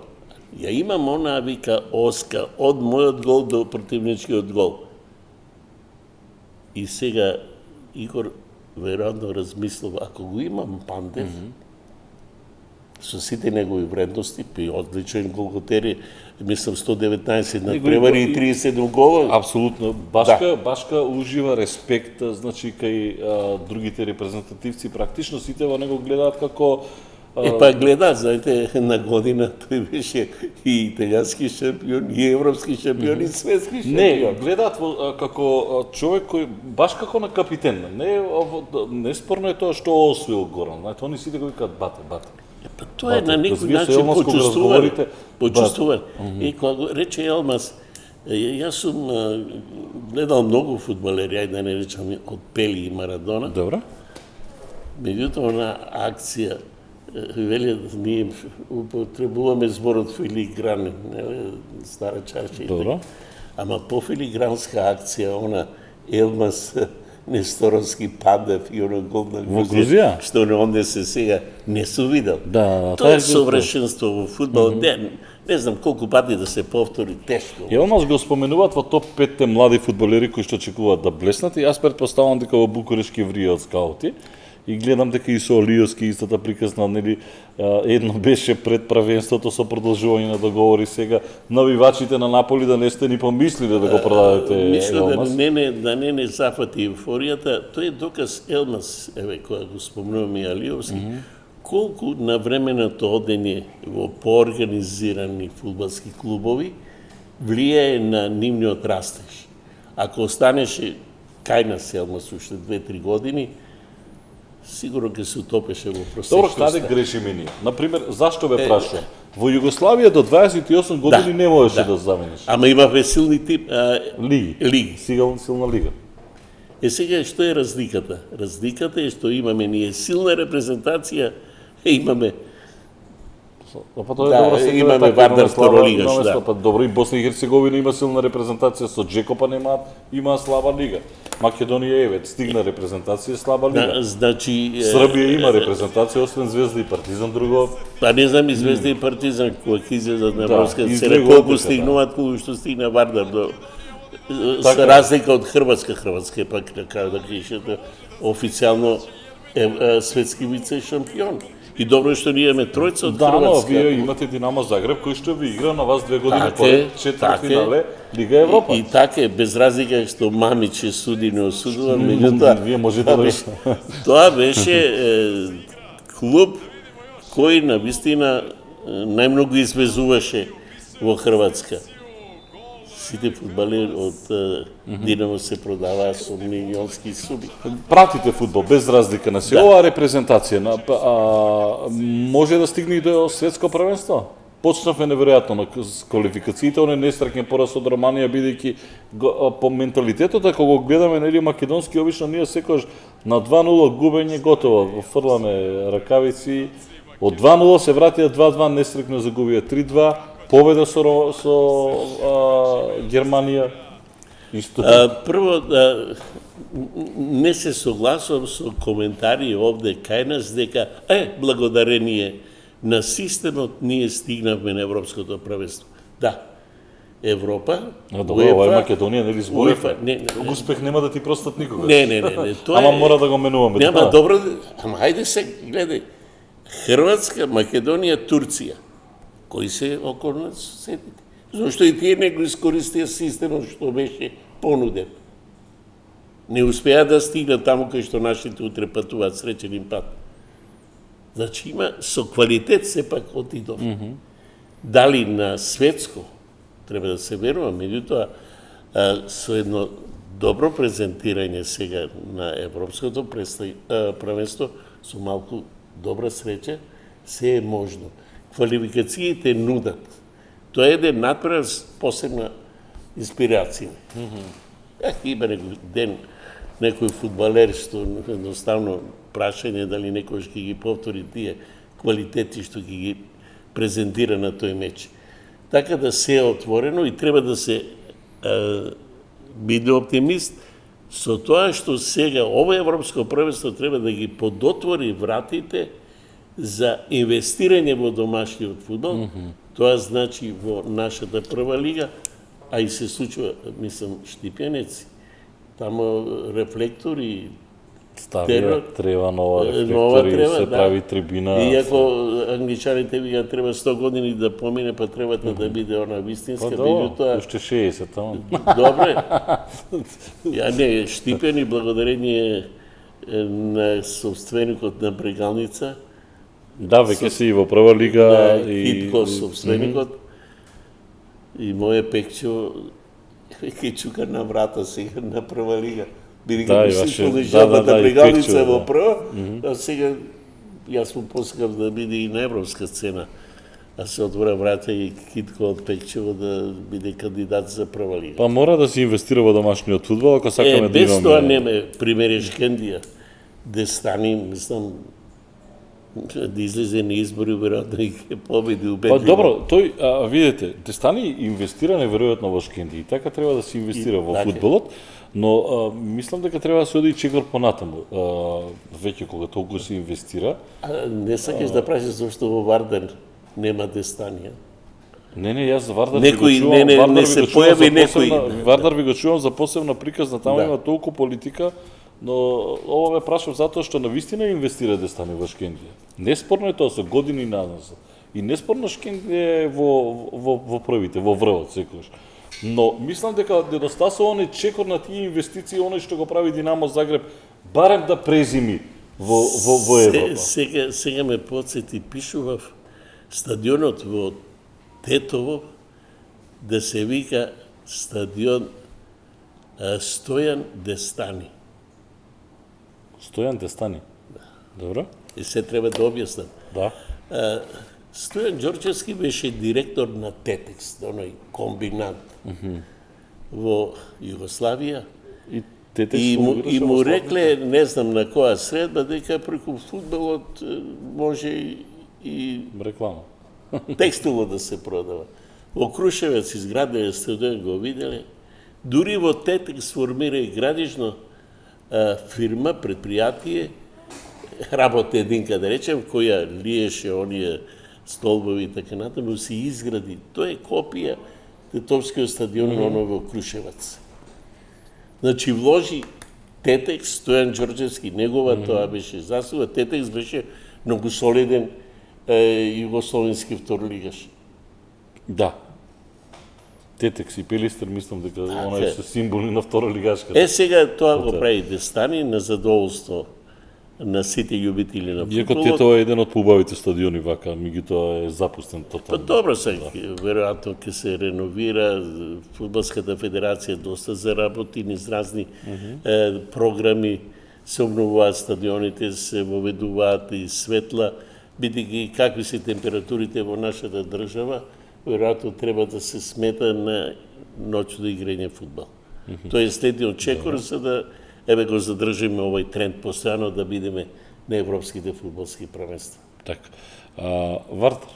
Ја имам она, вика, оска, од мојот гол до противничкиот гол. И сега Игор веројатно размислува, ако го имам Пандев, со сите негови вредности, пи одличен голготери, мислам 119 надпревари и 37 гола. Апсолутно. Башка ужива респект, значи кај другите репрезентативци, практично сите во него гледаат како Па гледаат, знаете, на година тој беше и италијански шампион, и европски шампион, и светски шампион. Не, гледаат како човек кој баш како на капитен. Не спорно е тоа што освоил Горан. Знаете, они сите го викаат бате. Па тоа е на Вие некој со начин Елмаз кога почувствуване. разговорите, Почувствуване. И кога го рече Елмаз, јас сум гледал многу фудбалери, ајде да не речам од Пели и Марадона, Добро. меѓутоа на акција вели ние употребуваме зборот филигран, стара чарче. Добро. Ама пофилигранска акција, она Елмаз Несторовски падав и оно гол на Грузија? што не онде се сега не су видел. Да, Тоа е гол. совршенство во фудбал. Не знам колку пати да се повтори, тешко. Елмаз го споменуваат во топ 5 млади фудбалери кои што очекуваат да блеснат и јас претпоставувам дека во Букурешт ќе вријат скаути. И гледам дека и со Олиовски истата прикасна, нели, едно беше пред правенството со продолжување на договори, сега навивачите на Наполи да не сте ни помислиле да го продадете Мислам Елмаз. да не зафати еуфоријата, тој е доказ Елмаз, еве кога го спомнуваме и Алиовски, колку навременото одење во поорганизирани фудбалски клубови влијае на нивниот растеж. Ако останеше кај нас Елмаз уште 2-3 години, сигурно ќе се утопеше во просечноста. Добро, каде грешиме ние? Например, зашто ве прашувам? Во Југославија до 28 години не можеше да замениш. Ама имаве силни Лиги. Силна лига. Сега што е разликата? Разликата е што имаме ние силна репрезентација, имаме Па тоа е добро, сега имаме така, Вардар слаба, Второлигаш, имаме да. Па добро, и Босна и Херцеговина има силна репрезентација, со Джекопа има слаба лига. Македонија еве стигна репрезентација, слаба лига. Значи Србија има репрезентација, освен Звезда и Партизан, друго. па не знам и Звезда и Партизан кога ќе излезат на Европска сцена, излегуваат колку дека, стигнуваат, колку што стигна Вардар до Така. за разлика од Хрватска е пак да кажа да кажете официјално светски вице шампион. И добро е што ние имаме тројца од Да, но Хрватска. вие имате Динамо Загреб кој што ви игра на вас 2 години Така е, поред четвртфинале Лига Европа. И така е, без разлика што Мамич суди не осудува, Вие меѓутоа можете тоа да беше- тоа беше клуб кој на вистина најмногу извезуваше во Хрватска. Сите фудбалери од Динамо се продаваа со милионски суми. Пратите фудбал без разлика на се. Да. Оваа репрезентација може да стигне и до светско првенство? Почнавме неверојатно на квалификациите, он е нестракен пораз од Романија, бидејќи по менталитетот, ако го гледаме, нели, македонски, обично ние секогаш на 2-0 губење готово, фрламе ракавици, од 2-0 се вратија 2-2, нестракно загубија 3-2, победа со Германија. Исто. Прво, не се согласувам со коментари овде кај нас дека благодарение на системот ние стигнавме на Европското првенство. Да, Европа, Добро, ова е Македонија, нели зборев? УЕФА, не, Успех нема да ти простат никогаш. не, тоа Ама е... мора да го менуваме. Нема тоа. добро, ама ајде се гледај. Хрватска, Македонија, Турција. Кои се околу нас сетите? Зошто и тие не го искористија системот што беше понуден. Не успеа да стигнат таму кај што нашите утре патуваат, среќен им пат. Значи има со квалитет сепак отидов. Дали на светско треба да се верува, меѓутоа со едно добро презентирање сега на европското првенство со малку добра среќа се е можно. Квалификациите нудат. Тоа е еден надпревар посебна инспирација. Има некој ден некој фудбалер што едноставно прашање дали некој ќе ги повтори тие квалитети што ќе ги презентира на тој меч. Така да се е отворено и треба да се биде оптимист со тоа што сега ова европско првенство треба да ги подотвори вратите за инвестирање во домашниот фудбал. Тоа значи во нашата прва лига, а и се случува, мислам, Штипјанеци. Тамо рефлектори, Ставија трева нова нова рефлектори, трева, се да. прави трибина. Иако англичаните вика треба 100 години да помине, па требата да биде она вистинска, Па да, меѓутоа уште 60 тамо. добре. Ја не, Штипјани благодарение на собственикот на Брегалница, Да, веќе се и во прва лига и Хитко собственикот, и моје пекчо веќе чука на врата сега на прва лига. Бидејќи Да, му и се ваше- исполнежават да, на и Брегалница Пекчо, во да. прва, а сега јас му посакав да биде и на европска сцена, а се отвора врата и Китко од Пекчево да биде кандидат за прва лига. Па мора да се инвестира во домашниот фудбал ако сакаме да без имаме. тоа неме примериш Кендија, де стани, мислам, да излезе на избори, веројатно и ќе победи убедливо. Па добро, тој видите, Дестани инвестира неверојатно во Шкенди и така треба да се инвестира во така е. фудбалот, но мислам дека треба да се оди и чекор понатаму. Веќе кога толку се инвестира. Не сакаш да прашаш зашто во Вардар нема Дестани, Не, јас за Вардар Некој- ви го чувам, не Вардар се ви го чувам појави за посебна, некој. Вардар ви го чувам за посебна приказна, таму Да. има толку политика, но ова ме прашав затоа што навистина инвестира Дестани во Шкендија. Неспорно е тоа со години назад. И неспорно Шкендија е во првите, во врвот секогаш. Но мислам дека недостасува оној чекор на тие инвестиции, оној што го прави Динамо Загреб, барем да презими во Европа. Сега ме подсети, пишував стадионот во Тетово да се вика стадион Стојан Дестани. Стојан Дестани. Добро? И се треба да објаснам. Да. Стојан Ѓорчевски беше директор на Тетекс, оној комбинат во Југославија. И Тетекс И функционираше му во рекле, не знам на која средба, дека преку фудбалот може и реклама. текстило да се продава. Во Крушевец изградиле стадион, го виделе. Дури во Тетекс формира и градишно фирма, предпријатие, работа единка, да речем, која лиеше оние столбови и така натаму, се изгради. Тоа е копија Тетовскиот стадион на оно во Крушевец. Значи, вложи Тетекс, Стојан Ѓорđевски, негова тоа беше заслуга. Тетекс беше многу солиден југословенски второлигаш. Да. Тетекс и Пелистер, мислам дека оние се символи на втора лигашката. Сега тоа го прави Дестани на задоволство на сите љубители на Иако футболот. Тетово е еден од поубавите стадиони вака, меѓутоа е запустен Па тотално. добро се, веројатно ќе се реновира, Фудбалската федерација доста заработи низ разни програми, се обновуваат стадионите, се воведуваат и светла, бидејќи какви се температурите во нашата држава, веројатно треба да се смета на ноќно играње фудбал. Тоа е следниот чекор за да го задржиме овој тренд постојано да бидеме на европските фудбалски првенства. Така. Вардар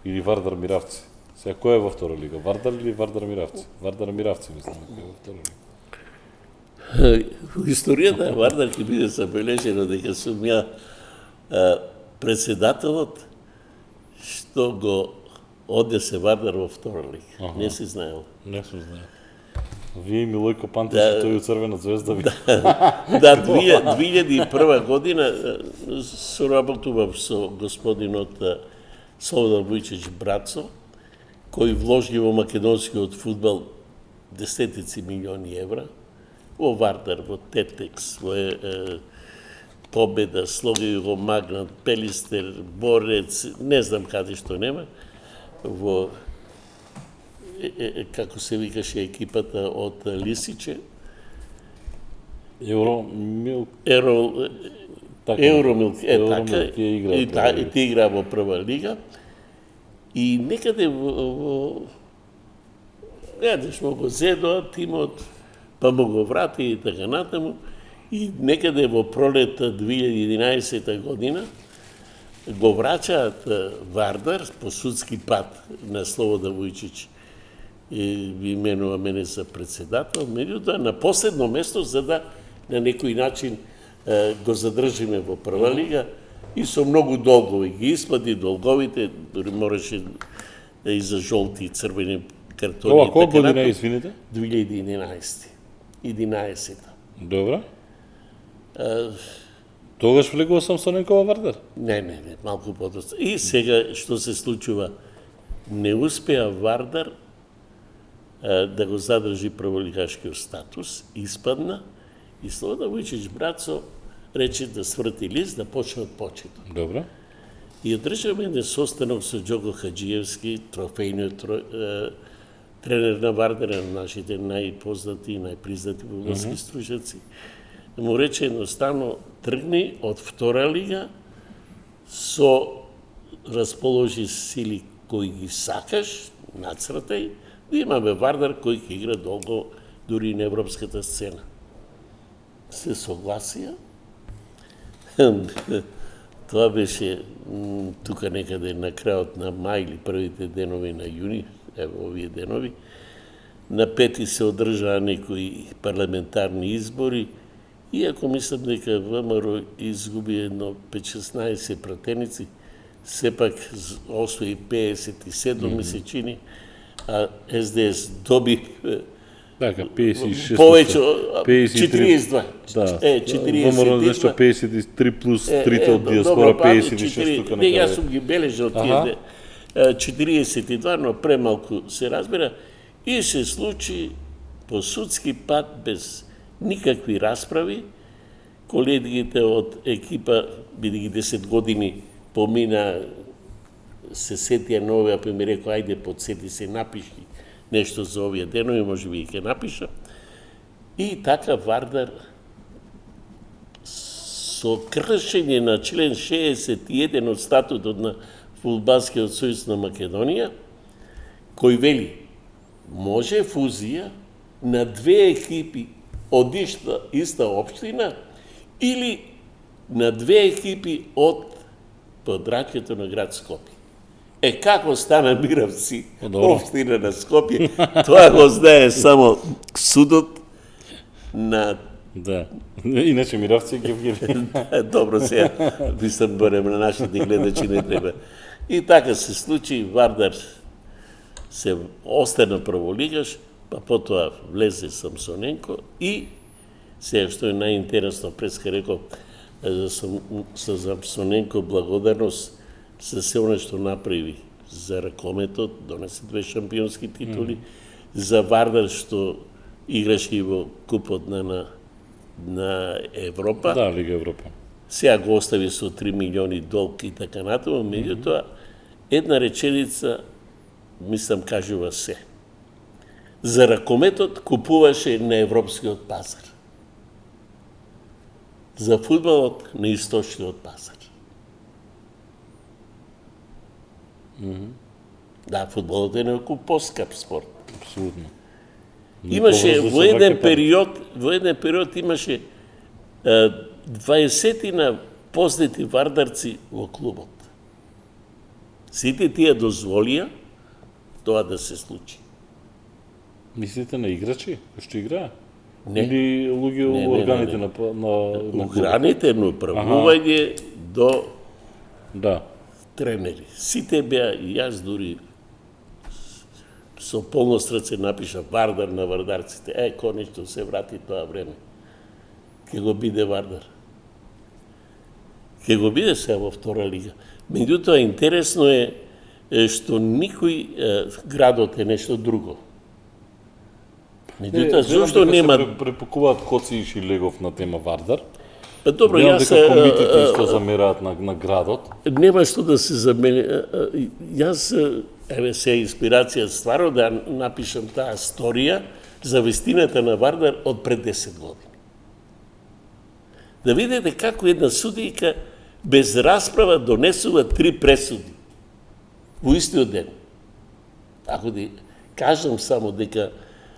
или Вардар Миравци. Сега кој е во втора лига? Вардар или Вардар Миравци? Вардар Миравци, мислам, кој е во втора лига. Во историјата Вардар ќе биде забележено дека сум ја председателот што го однесе Вардар во втора лига. Не си знаел. Не сум знаел. Вие и Милојко Пантиш, тој у Црвена звезда ви. Да, 2001 година соработував со господинот Слободан Вујчич Брацо, кој вложи во македонскиот фудбал десетици милиони евра, во Вардар, во Тетекс, во Победа, Слога го Магнат, Пелистер, Борец, не знам каде што нема, во како се викаше екипата од Лисиче, Евромилк. Евромилк, така, и и ти игра во прва лига. И некаде во гледаш му го зедоа тимот, па му го врати и така натаму. И некаде во пролета 2011 година го врачаат Вардар по судски пат на Слободан Вујчич. И ви именува мене за председател, меѓутоа на последно место за да на некој начин го задржиме во прва лига и со многу долгови ги исплати долговите, дури мораше и за жолти и црвени картони. Ова која година е, извините? 2011. 11. Добро. Тогаш влегувал сам со некој во Вардар? Не, малку подоста. И сега што се случува? Не успеа Вардар да го задржи прволигашкиот статус, испадна и Слободан Вујчич Брацо рече да сврти лист, да почне од почеток. Добро. И одржавме еден состанок со Џого Хаџиевски, трофејниот тренер на Вардар, на нашите најпознати и најпризнати фудбалски стручњаци. Му рече едноставно тргни од втора лига со расположи сили кои ги сакаш, нацртај, да имаме Вардар кој ќе игра долго дури и на европската сцена. Се согласија. Тоа беше тука некаде на крајот на мај или првите денови на јуни, ево овие денови. На 5 се одржаа некои парламентарни избори, иако мислам дека ВМРО изгуби едно 5-16 пратеници, сепак освои 57 ми се чини, а СДС доби Така, 56. повеќе 53. 42. Да. 42. ВМРО нешто 53 плюс 3 од диаспора, 56 тука не, јас некаде. сум ги бележал тие 42, но премалку се разбира, и се случи по судски пат без никакви расправи. Колегите од екипа, бидејќи 10 години помина, се сетија на овие, па ми рекоа, ајде подсети се, напиши нешто за овие денови, може би и ќе напиша. И така Вардар со кршење на член 61 од статутот на Фудбалскиот сојуз на Македонија, кој вели може фузија на две екипи од иста општина или на две екипи од подрачјето на град Скопје. Како стана Миравци, општина на Скопје, тоа го знае само судот на... Да. Иначе Миравци Гевгели. Добро, сега, мислам, барем на нашите гледачи не треба. И така се случи, Вардар се остана прволигаш, па потоа влезе Самсоненко и сега што е најинтересно, преска реков, со Самсоненко благодарност за се оно што направи за ракометот, донесе 2 шампионски титули, за Вардар што играше и во купот на Европа. Да, Лига Европа. Сега го остави со 3 милиони долг и така натаму, меѓутоа една реченица мислам кажува се. За ракометот купуваше на европскиот пазар. За фудбалот на источниот пазар. Да, фудбалот е некој поскап спорт. Апсолутно. Имаше во еден период имаше 20 познати вардарци во клубот. Сите тие дозволија тоа да се случи. Мислите на играчи кои што играа? Не. Или луѓе Не, во органите не. на Граните на управување до Да. тренери. Сите беа, и јас дури со полно срце напиша Вардар на вардарците. Конечно се врати тоа време. Ке го биде Вардар. Ке го биде сега во втора лига. Меѓутоа, интересно е што никој градот е нешто друго. Меѓутоа, зошто нема... Препукуваат Коциш и Легов на тема Вардар. Добро, Гледам јас... дека комитите исто замераат на градот. Нема што да се замени. Јас, еве се инспирација стваро да напишам таа сторија за вистината на Вардар од пред 10 години. Да видите како една судијка без расправа донесува 3 пресуди во истиот ден. Ако да кажам само дека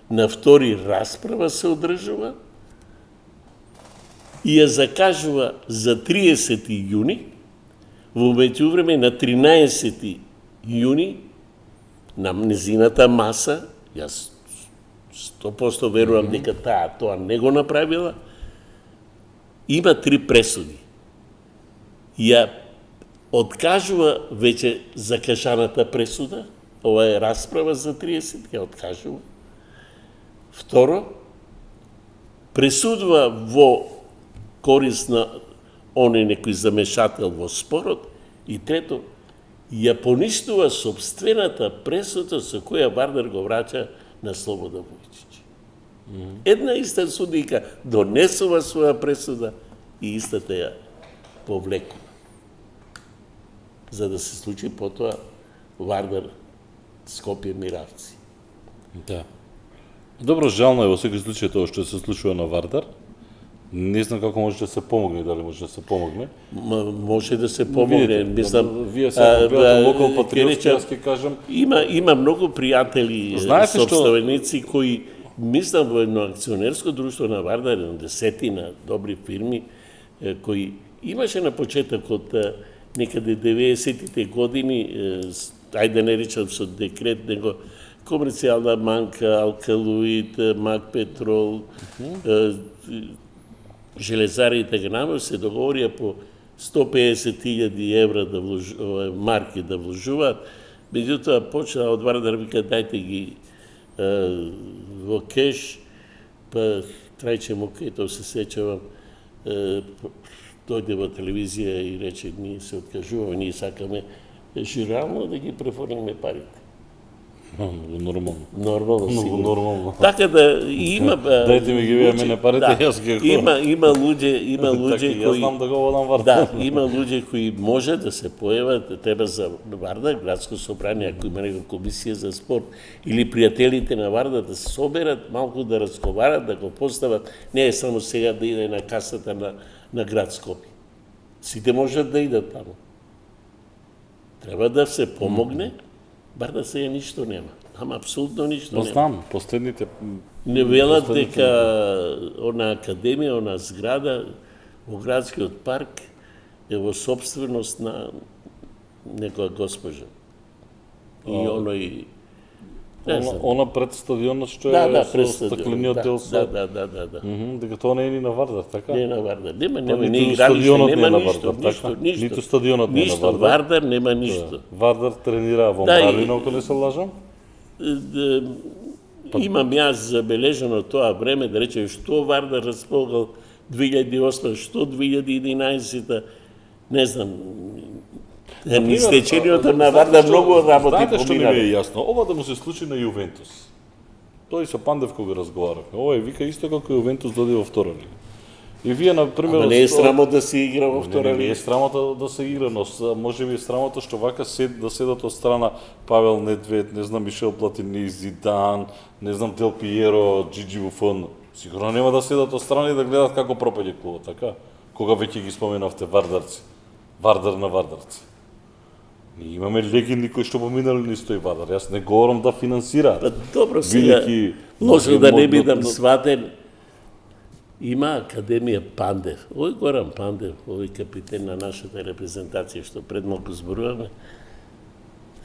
на втори расправа се одржува и ја закажува за 30 јуни, во меѓувреме на 13 јуни на незината маса, јас 100% верувам дека тоа не го направила, има 3 пресуди. Ја откажува веќе закажаната пресуда, ова е расправа за 30, ја откажува. Второ, пресудува во корист на оној некој замешател во спорот. И трето, ја поништува собствената пресуда со која Вардар го враќа на Слобода Вујчич. Една иста судика донесува своја пресуда и истата ја повлекува. За да се случи потоа Вардар Скопје Миравци. Да. Добро, жално е во секој случај тоа што се случува на Вардар. Не знам како може да се помогне, дали може да се помогне. Може да се помогне, Видите, мислам. вие сега гледате локал патриотски, ќе јас ќе кажам, Има многу пријатели, Знаете што- собственици кои мислам во едно акционерско друштво на Вардар, едно десетина добри фирми кои имаше на почетокот некаде 90-тите години, ајде не речам со декрет, него комерцијална банка, Алкалуид, Мак Петрол, железарите Гнамо се договорија по 150.000 евра марки да вложуваат. Меѓутоа почна од Вардар вика дајте ги во кеш, па Трајче Мокетов се сеќавам, дојде во телевизија и рече ние се откажуваме, ние сакаме жирално да ги префорлиме парите. нормално. Нормално, Многу сигурно. нормално. Така да има Дајте ми ги вие мене парите, јас ги го. Има луѓе Така, јас кои знам да го водам Вардар. да, има луѓе кои може да се појават, треба за Вардар, градско собрание, ако има нека комисија за спорт, или пријателите на Вардар да се соберат, малку да разговарат, да го постават, не е само сега да иде на касата на град Скопје. Сите можат да идат таму. Треба да се помогне, бар да сега ништо нема. Ама апсолутно ништо Но нема. знам, последните Не велат дека она академија, она зграда во градскиот парк е во собственост на некоја госпожа. И оној не знам. она пред стадионот што Да, е пред со стадионот, стаклениот да, дел со да. дека тоа не е ни на Вардар, така? Не на Вардар. Нема Па не ниту игралиште, стадионот не нема е на ништо, Вардар, ништо, така? ништо. Ниту стадионот не е на Ништо, Вардар. Вардар нема ништо. Вардар тренира во Да, и- Мравина, ако не се лажам. Имам јас забележано тоа време, да речем, што Вардар располагал 2008, што 2011, не знам, низ течениото на Вардар многу работи Знаете што не ми поминали. е јасно? Ова да му се случи на Јувентус. Тој со Пандев кога разговарахме. Ова е вика исто како Јувентус дојде во втора лига. И вие на пример Ама не е срамо да се игра во втора Не е лига. срамота да се игра, но може би е срамота што вака да седат од страна Павел Недвед, не знам Мишел Платини, Зидан, не знам Дел Пиеро, Джиджи Буфон. Сигурно нема да седат од страна и да гледат како пропаѓа клубот, така? Кога веќе ги споменавте Вардарци. Вардар на Вардарци. Ние имаме легенди кои што поминали низ тој Вардар. Јас не говорам да финансираат. Па добро, сега, Велики- лошо да не но- бидам но- сватен, има Академија Пандев. Овој Горан Пандев, овој капитен на нашата репрезентација, што пред малку зборуваме,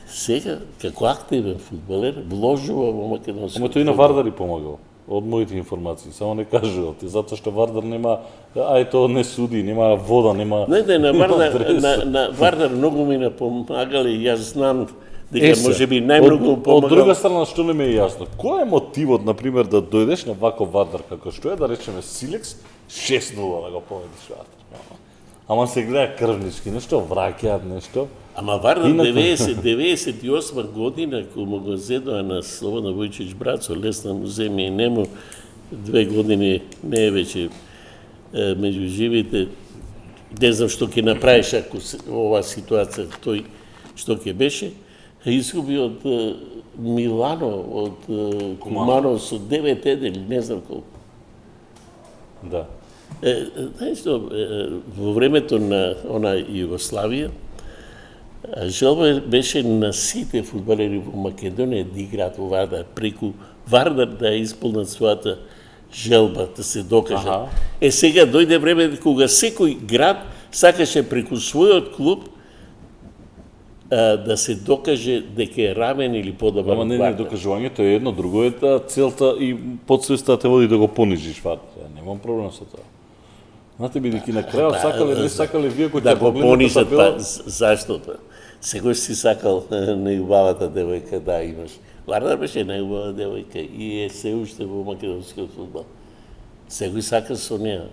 сега, како активен фудбалер, вложува во македонскиот Ама тој и на фудбал. Вардар и помагал. Од моите информации, само не кажувате, затоа што Вардар нема, тоа не суди, нема вода, нема. Не, на нема Вардар, адреса. на Вардар многу ми помагали, јас знам Е, дека се, може би најмногу од помагал. друга страна, што не ми е јасно, кој е мотивот, например, да дојдеш на ваков Вардар, како што е, да речеме Силекс, 6-0 да го победиш Вардар. Ама се гледа крвнички, нешто враќаат, нешто. Ама Вардар Инаку- 98 година, кога му го зедоа на Слободан Војчич брат, со лесна му земја и нему, 2 години не е веќе меѓу живите. Не знам што ќе направиш ако оваа ситуација, тој што ќе беше, изгуби од Милано, од Кумано со 9-1, не знам колку. Да. Знаеш што, во времето на она Југославија, желба беше на сите фудбалери во Македонија да играат во Вардар, преку Вардар да ја исполнат својата желба, да се докажат. Аха. Сега дојде време кога секој град сакаше преку својот клуб да се докаже дека е равен или подобар Ама од не, Вардар. докажувањето е едно, друго е целта и подсвеста те води да го понижиш Вардар. Немам проблем со тоа. Знаете, бидејќи на крајот сакале, не сакале, вие кои да ќе го погледнете понижат, табела, па зашто па? Секој си сакал најубавата девојка да имаш. Вардар беше најубава девојка и е се уште во македонскиот фудбал. Секој сака со неа.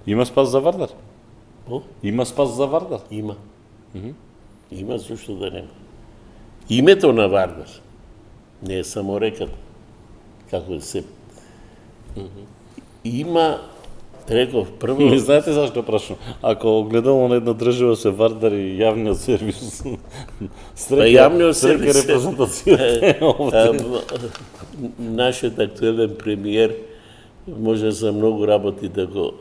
има спас за Вардар. О, Има спас за Вардар. има. Има, зашто да нема. Името на Вардар не е само реката, како е се. Има, реков, прво, Не знаете зашто прашам? Ако огледало на една држава се Вардар и јавниот сервис, Па јавниот сервис е- репрезентација. нашиот актуелен премиер може за многу работи да го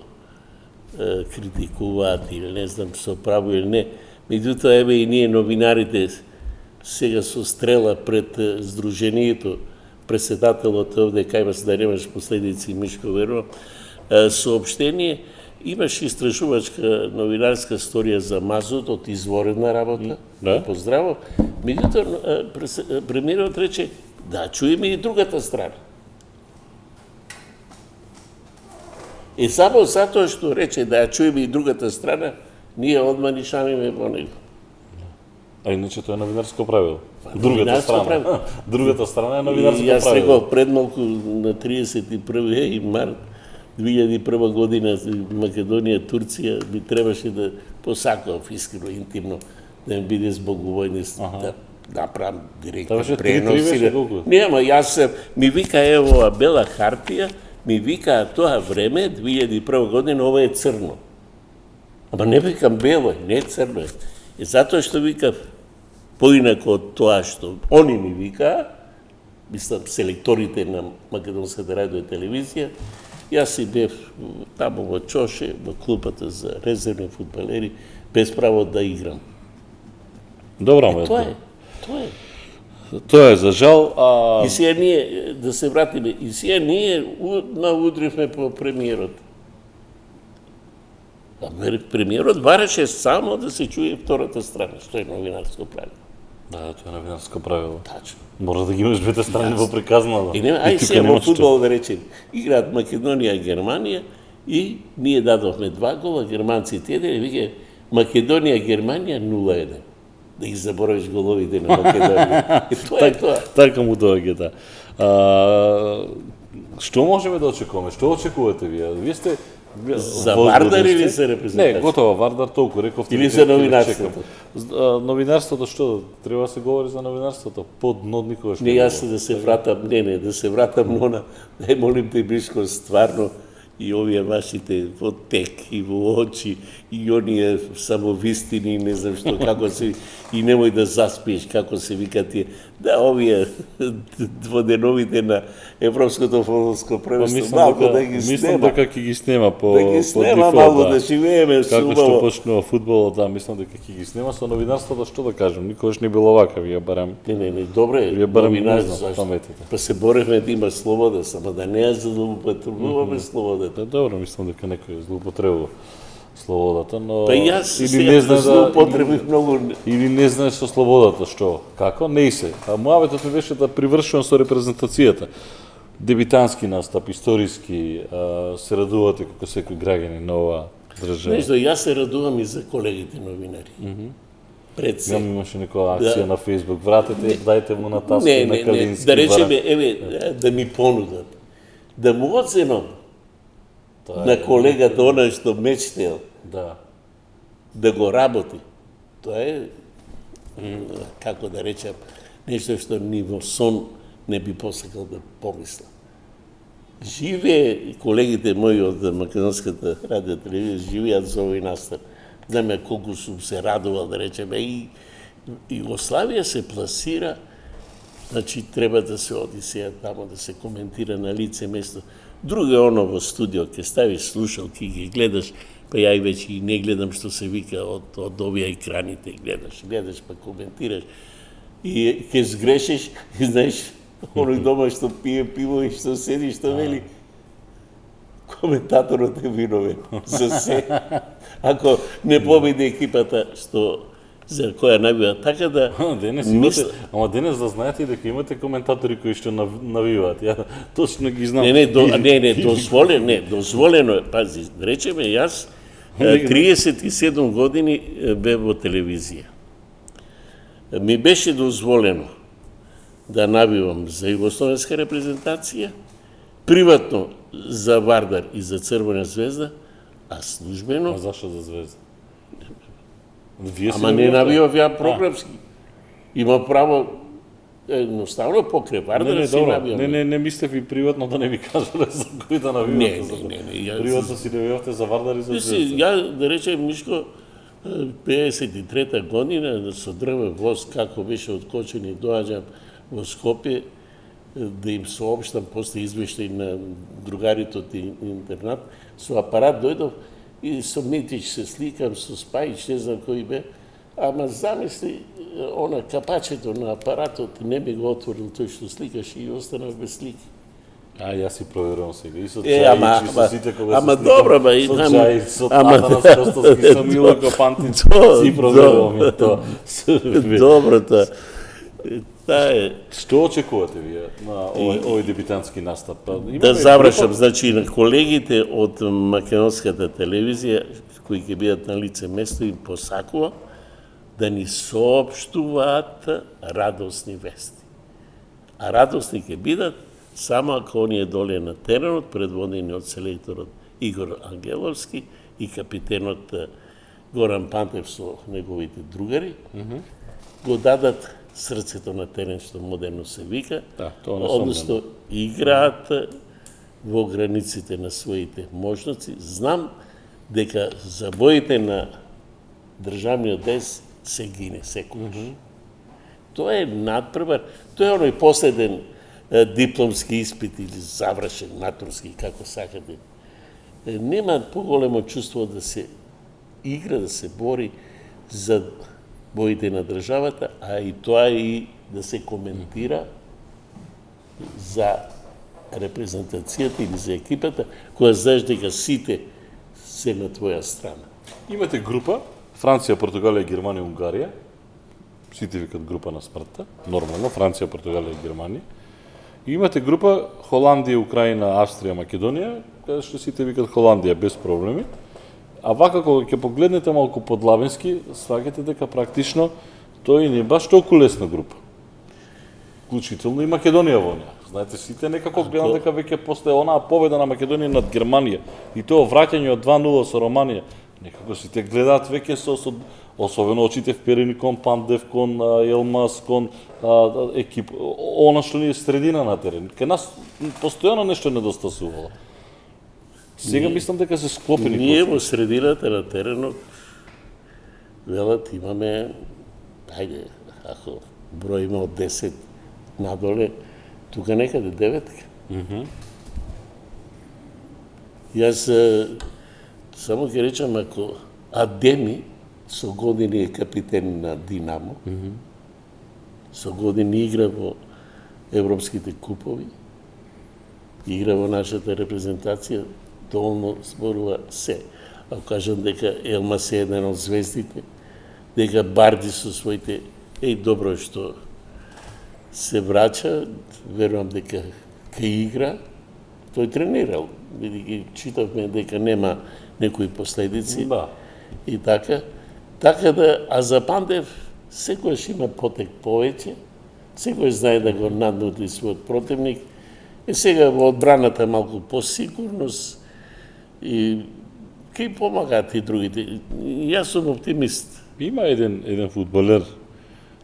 критикуваат или не знам со право или не. Меѓутоа, еве и ние новинарите сега со стрела пред Сдруженијето, председателот овде кај вас да немаш последици, Мишко, верувам, сообштение, имаш истражувачка новинарска сторија за мазутот, изворена работа, Да. поздраво. Меѓутоа, премиерот рече, да чуеме и другата страна. И само затоа што рече да ја чуеме и другата страна, ние одма ни шамиме по него. А иначе тоа е новинарско правило. Другата новинарско страна. правило. Другата страна е новинарско И јас правило. реков пред малку на 31 март 2001 година Македонија, Турција би требаше да посакав искрено, интимно да им биде збогувојни да направам Тоа директен беше пренос. 3-3 беше или- колку? Нема, јас ми вика ево ова бела хартија, ми вика тоа време 2001 година ова е црно. Ама не викам бело, не црно е. И затоа што викав поинако од тоа што они ми викаа, мислам селекторите на Македонската радио и телевизија, јас си бев таму во Чоше, во клупата за резервни фудбалери, без право да играм. Добро, ама Тоа е. Тоа е. Тоа е за жал, а И сега ние, да се вратиме, и сега ние наудривме по премиерот. Премиерот бараше само да се чуе втората страна, што е новинарско правило. да, тоа е новинарско правило. Тачно. Мора да ги имаш двете страни во приказната. И нема, ај сега во фудбал да речем, играат Македонија и Германија и ние дадовме 2 гола, германците 1 и вика Македонија и Германија 0-1. Да ги заборавиш головите на Македонија. И тоа е тоа. Така му доаѓа, да. Што можеме да очекуваме? Што очекувате вие? Вие сте За возбудни Вардар сте? или за репрезентација? Не, готово, Вардар толку, рековте. Или за новинарството? Новинарството што? Треба да се говори за новинарството. По дно никогаш Не, не јас да се вратам, да се вратам на она, молим те, Мишко, стварно, и овие вашите во тек и во очи, и оние самовистини, не знам што, како се, и немој да заспиеш, како се вика тие, да, овие дводеновите на Европското фудбалско првенство, малку да ги мислам снема, дека ќе ги снема по да ги по снема дефолт, малку, да живееме Како што субаво. почнува фудбалот, да, мислам дека ќе ги снема со новинарството, што да кажем, никогаш не било вака, вие барем. Не, добре, Вие барем не новинар, знам, зашто? паметите. Па се боревме да има слобода, само да не ја злоупотребуваме слободата. Да, добро, мислам дека некој злоупотребува слободата, но Па јас или сега не знае злоупотребив многу. или не знае со слободата што, како, не и се. А муабетот ми беше да привршувам со репрезентацијата. Дебитански настап, историски, се радувате како секој граѓанин на ова држава. Нешто, јас се радувам и за колегите новинари. Пред се. Имаше некоја акција Да. на Фейсбук. Вратете, дайте му на таска на Калински. Да речеме, еве, да ми понудат. Да му оценам на колегата оној што мечтел Да. да го работи. Тоа е, како да речем, нешто што ни во сон не би посакал да помисла. Живее и колегите мои од Македонската радио телевизија живеат за овој настан. Знаме колку сум се радувал, да речеме, и Југославија се пласира, значи треба да се оди сега тамо да се коментира на лице место. Друго е оно во студио, ќе ставиш слушалки и ги гледаш, па ја и веќе и не гледам што се вика од овие екраните, гледаш па коментираш. И ќе сгрешиш, и знаеш, оној дома што пие пиво и што седи, што вели, коментаторот е виновен за се. Ако не победи екипата што за која навива, така да Денес имате, ама денес да знаете дека имате коментатори кои што навиваат. Ја точно ги знам. дозволено е, пази, речеме јас 37 години бев во телевизија. Ми беше дозволено да навивам за југословенска репрезентација, приватно за Вардар и за Црвена звезда, а службено. А зашо за Звезда? Вие Ама не навивав ја програмски. Има право едноставно покрај Вардар си навивам. Не мислев и приватно да не ви кажале за кој да навивате. Не. Приватно си навивавте за Вардар и за Звезда. Ја, да речем, Мишко, 53-та година, со дрвен воз, како беше откочен и доаѓам во Скопје, да им сообщам после извештај на другарите од интернат, со апарат дојдов и со Митич се сликам, со Спајич, не знам кој бе, ама замисли, она капачето на апаратот не ми го отворил тој што сликаше и останав без слики. А, јас си проверувам сега. И со ама- Чајич, и со сите кога ама се добро, бе, и со там- Чајич, со ама- Атанас Костовски, со Мило Копантин, То- си проверувам и тоа. Добро, тоа. Таа е. Што очекувате вие на овој дебитантски настап? Да завршам, значи на колегите од македонската телевизија кои ќе бидат на лице место им посакува да ни соопштуваат радосни вести. А радосни ќе бидат само ако оние доле на теренот, предводени од селекторот Игор Ангеловски и капитенот Горан Пантев со неговите другари, го дадат срцето на терен, што модерно се вика, Да, тоа несомнено. односно играат во границите на своите можности. Знам дека забоите на државниот дес се гине секогаш. Тоа е надпревар, тоа е оној последен дипломски испит или завршен матурски, како сакате. Нема поголемо чувство да се игра, да се бори за боите на државата, а и тоа и да се коментира за репрезентацијата или за екипата, која знаеш дека сите се на твоја страна. Имате група, Франција, Португалија, Германија, Унгарија. Сите викат група на смртта, нормално, Франција, Португалија и Германија. И имате група Холандија, Украина, Австрија, Македонија, каде што сите викат Холандија без проблеми. А вака кога ќе погледнете малку подлавенски, сваќате дека практично тој не е баш толку лесна група. Вклучително и Македонија во неа. Знаете, сите некако гледам дека веќе после онаа победа на Македонија над Германија и тоа враќање од 2:0 со Романија, некако сите гледаат веќе со особено очите вперени кон Пандев, кон Елмас, кон екип, она што ни е средина на терен. Ке нас постојано нешто недостасувало. Сега мислам дека се склопени. Ние во средината на теренот велат имаме, ајде, ако броиме од 10 надоле, тука некаде 9. Јас само ќе речам, ако Адеми со години е капитен на Динамо, со години игра во европските купови, игра во нашата репрезентација, доволно зборува се. Ако кажам дека Елмас е еден од звездите, дека Барди со своите, добро што се враќа, верувам дека ке игра, тој тренирал, бидејќи читавме дека нема некои последици. Да. И така да, а за Пандев секојаш има потек повеќе, секој знае да го наднуди својот противник. Сега во одбраната малку посигурност и ке помагаат и другите. Јас сум оптимист. Има еден фудбалер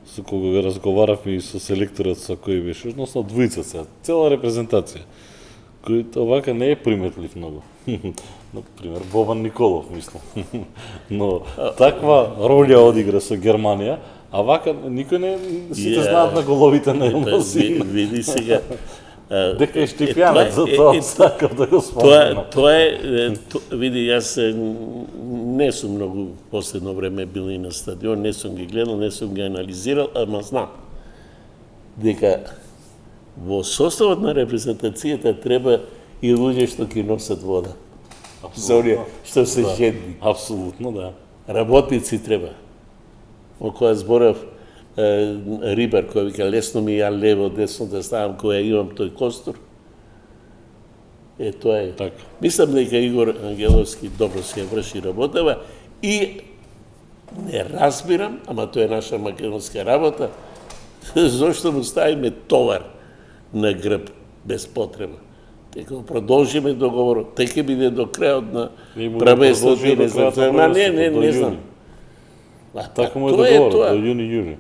со кого го разговаравме и со селекторот со кој беше, односно двојца се, цела репрезентација, кој овака не е приметлив многу. Например, Бобан Николов, мислам. Но таква роља одигра со Германија, а вака никој не сите знаат на головите на Елмасина. Види сега. Дека е Штипјанец, за тоа сакав да го спомнам. Види, јас не сум многу последно време бил и на стадион, не сум ги гледал, не сум ги анализирал, ама знам дека во составот на репрезентацијата треба и луѓе што ќе носат вода. За оние што се жедни. Апсолутно, да. Работници треба. О која зборав Рибар, кој вика лесно ми ја лево, десно да ставам, која имам тој костур. Тоа е. Така. Мислам дека Игор Ангеловски добро се врши работава и не разбирам, ама тоа е наша македонска работа, зошто му ставиме товар на грб без потреба. Дека продолжиме договорот, тој ќе биде до крајот на правенството, не знам. Не знам. Така му е договорот, до јуни-јуни.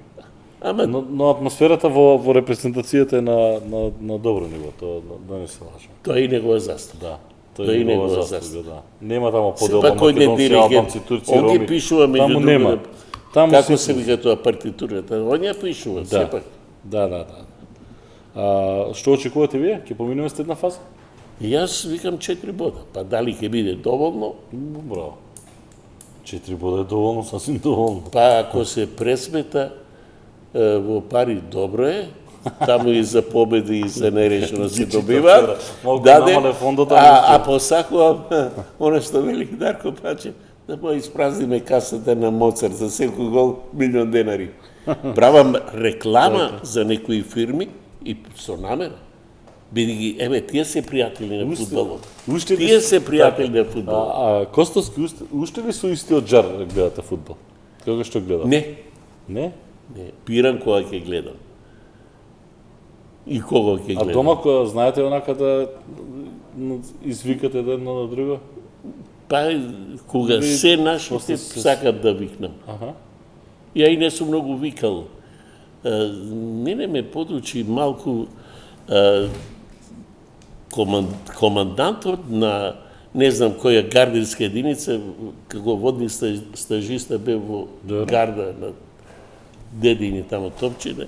Ама Но атмосферата во репрезентацијата е на добро ниво, тоа да не се лажам. тоа е и негова заслуга. Да. Тоа е и негова заслуга, заслуга. да. Нема таму Сепак поделба кој не македонци, диригент, албанци, турци, он ги роми. пишува меѓу Таму нема. другите. Таму Како се се вика тоа партитурата? Он ја пишува, сепак. Да. Што очекувате вие? Ќе поминеме следна фаза? Јас викам 4 бода, па дали ќе биде доволно? Браво. 4 бода е доволно, сасвим доволно. Па ако се пресмета во пари, добро е. Таму и за победи и за нерешено се добива. Малку намале фондот, а посакувам оно што вели Дарко Паче, да му испразниме касата на Моцарт за секој гол $1.000.000. Правам реклама за некои фирми и со намера. Бидејќи, еве, тие се пријатели на фудбалот. Тие се пријатели на фудбалот. Костовски, уште ли со истиот жар гледате фудбал? Кога што гледате? Не, Не? не, бирам кога ќе гледам. И кога ќе А гледам. дома кога знаете онака да извикате едно на друго? Па, кога се нашите, после се- сакам да викнам. Аха. Ја и не сум многу викал. Мене ме подучи малку командантот на не знам која гардинска единица, како водни стажиста бе во гарда на дедини тамо Топчине,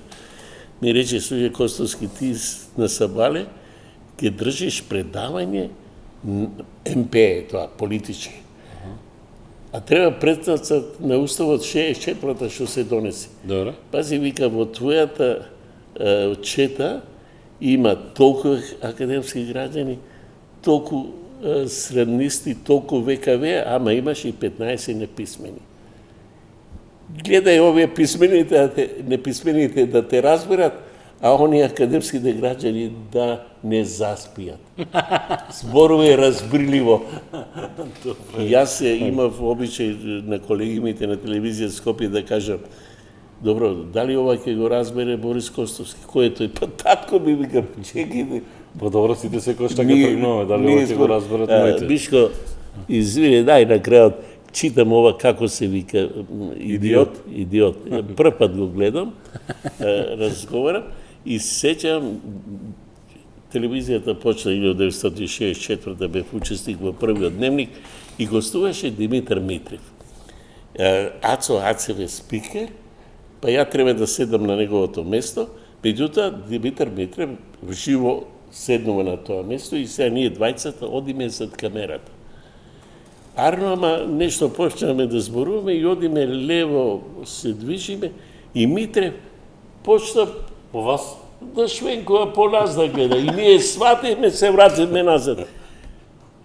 ми рече, служе Костовски, ти на Сабале ќе држиш предавање МП, тоа, политички. А треба претнацат на Уставот 64-та што се донеси. Добре. Пази, вика, во твојата чета има толку академски граѓани, толку среднисти, толку ВКВ, ама имаш и 15 неписмени. Гледај овие писмените, неписмените да те разберат, а оние академските граѓани да не заспијат. Зборува разбрливо. Јас имав обичај на колегимите на телевизија Скопје да кажам, добро, дали ова ќе го разбере Борис Костовски? Кој е тој? Па татко ми викам, чекајте. Па добро, сите секој што ќе тргнуваме, дали ова ќе го разберат моите. Мишко, извини, дај на крајот, читам ова како се вика идиот. Прв пат го гледам, разговарам и сеќам телевизијата почна 1964 бев учесник во првиот дневник и гостуваше Димитар Митрев. Ацо Ацев е спикер, па ја треба да седам на неговото место, меѓутоа Димитар Митрев живо седнува на тоа место и сега ние двајцата одиме зад камерата. Арно, ама нешто почнаме да зборуваме и одиме лево, се движиме и Митрев почна По вас? да швенкува по нас да гледа. И ние сватиме, се вратиме назад.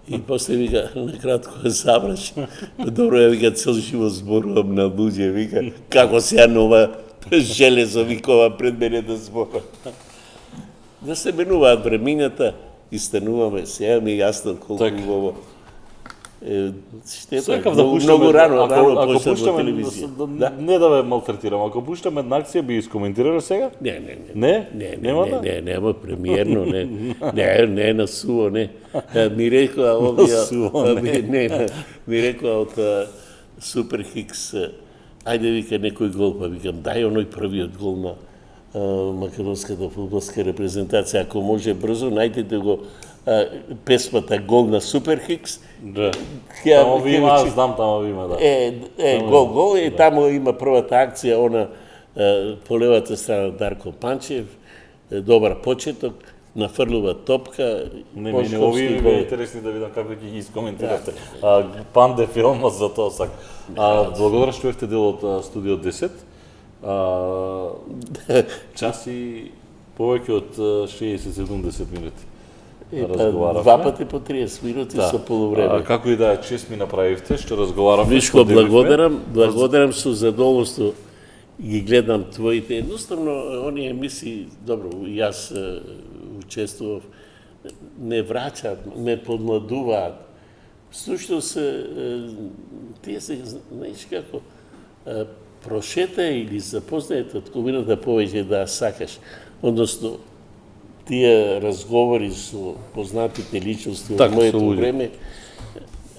И после вика, накратко заврши. Добро, ја вика, цел живот зборувам на луѓе, вика, како сега нова железо викова пред мене да зборувам. Да се менуваат времињата и стануваме, сега ми е јасно колку убаво. Сакав да пуштаме, многу рано ако почна во пуштаме, телевизија. не да ве малтретирам, ако пуштаме една акција, би искоментирале сега? Не? Нема да? Нема премиерно, не на суво, не. Ми рекоа овие, ми рекоа од Супер Хикс, ајде вика некој гол, па викам, дај оној првиот гол на македонската фудбалска репрезентација, ако може брзо, најдете го песмата Гол на Супер Хикс. Да. Тамо ви има, аз знам, тамо ви има, да. Гол, и тамо има првата акција, она по левата страна Дарко Панчев, добар почеток, нафрлува топка. Не, овие ми бе интересни да видам како ќе ги искоментирате. Панде филмот за тоа сак. Благодарам што бевте дел од Студио 10. Час и повеќе од 60-70 минути. Два пати по 30 минути со полувреме. Како и да е, чест ми направивте, што разговаравме. Вишко, благодарам со задоволство ги гледам твоите. Едноставно, оние емисии, добро, јас учествував, не враќаат, ме подмладуваат. Всушност, тие се, знаеш како, прошетај или запознајте од ковината повеќе да сакаш. Односно, тие разговори со познатите личности од моето време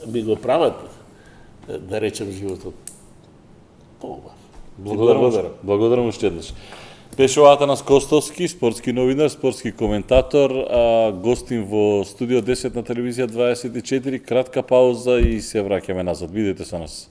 ми го прават, да речем, животот поубав. Благодарам уште еднаш. Беше Атанас Костовски, спортски новинар, спортски коментатор, гостин во Студио 10 на телевизија 24, кратка пауза и се враќаме назад. Бидете со нас.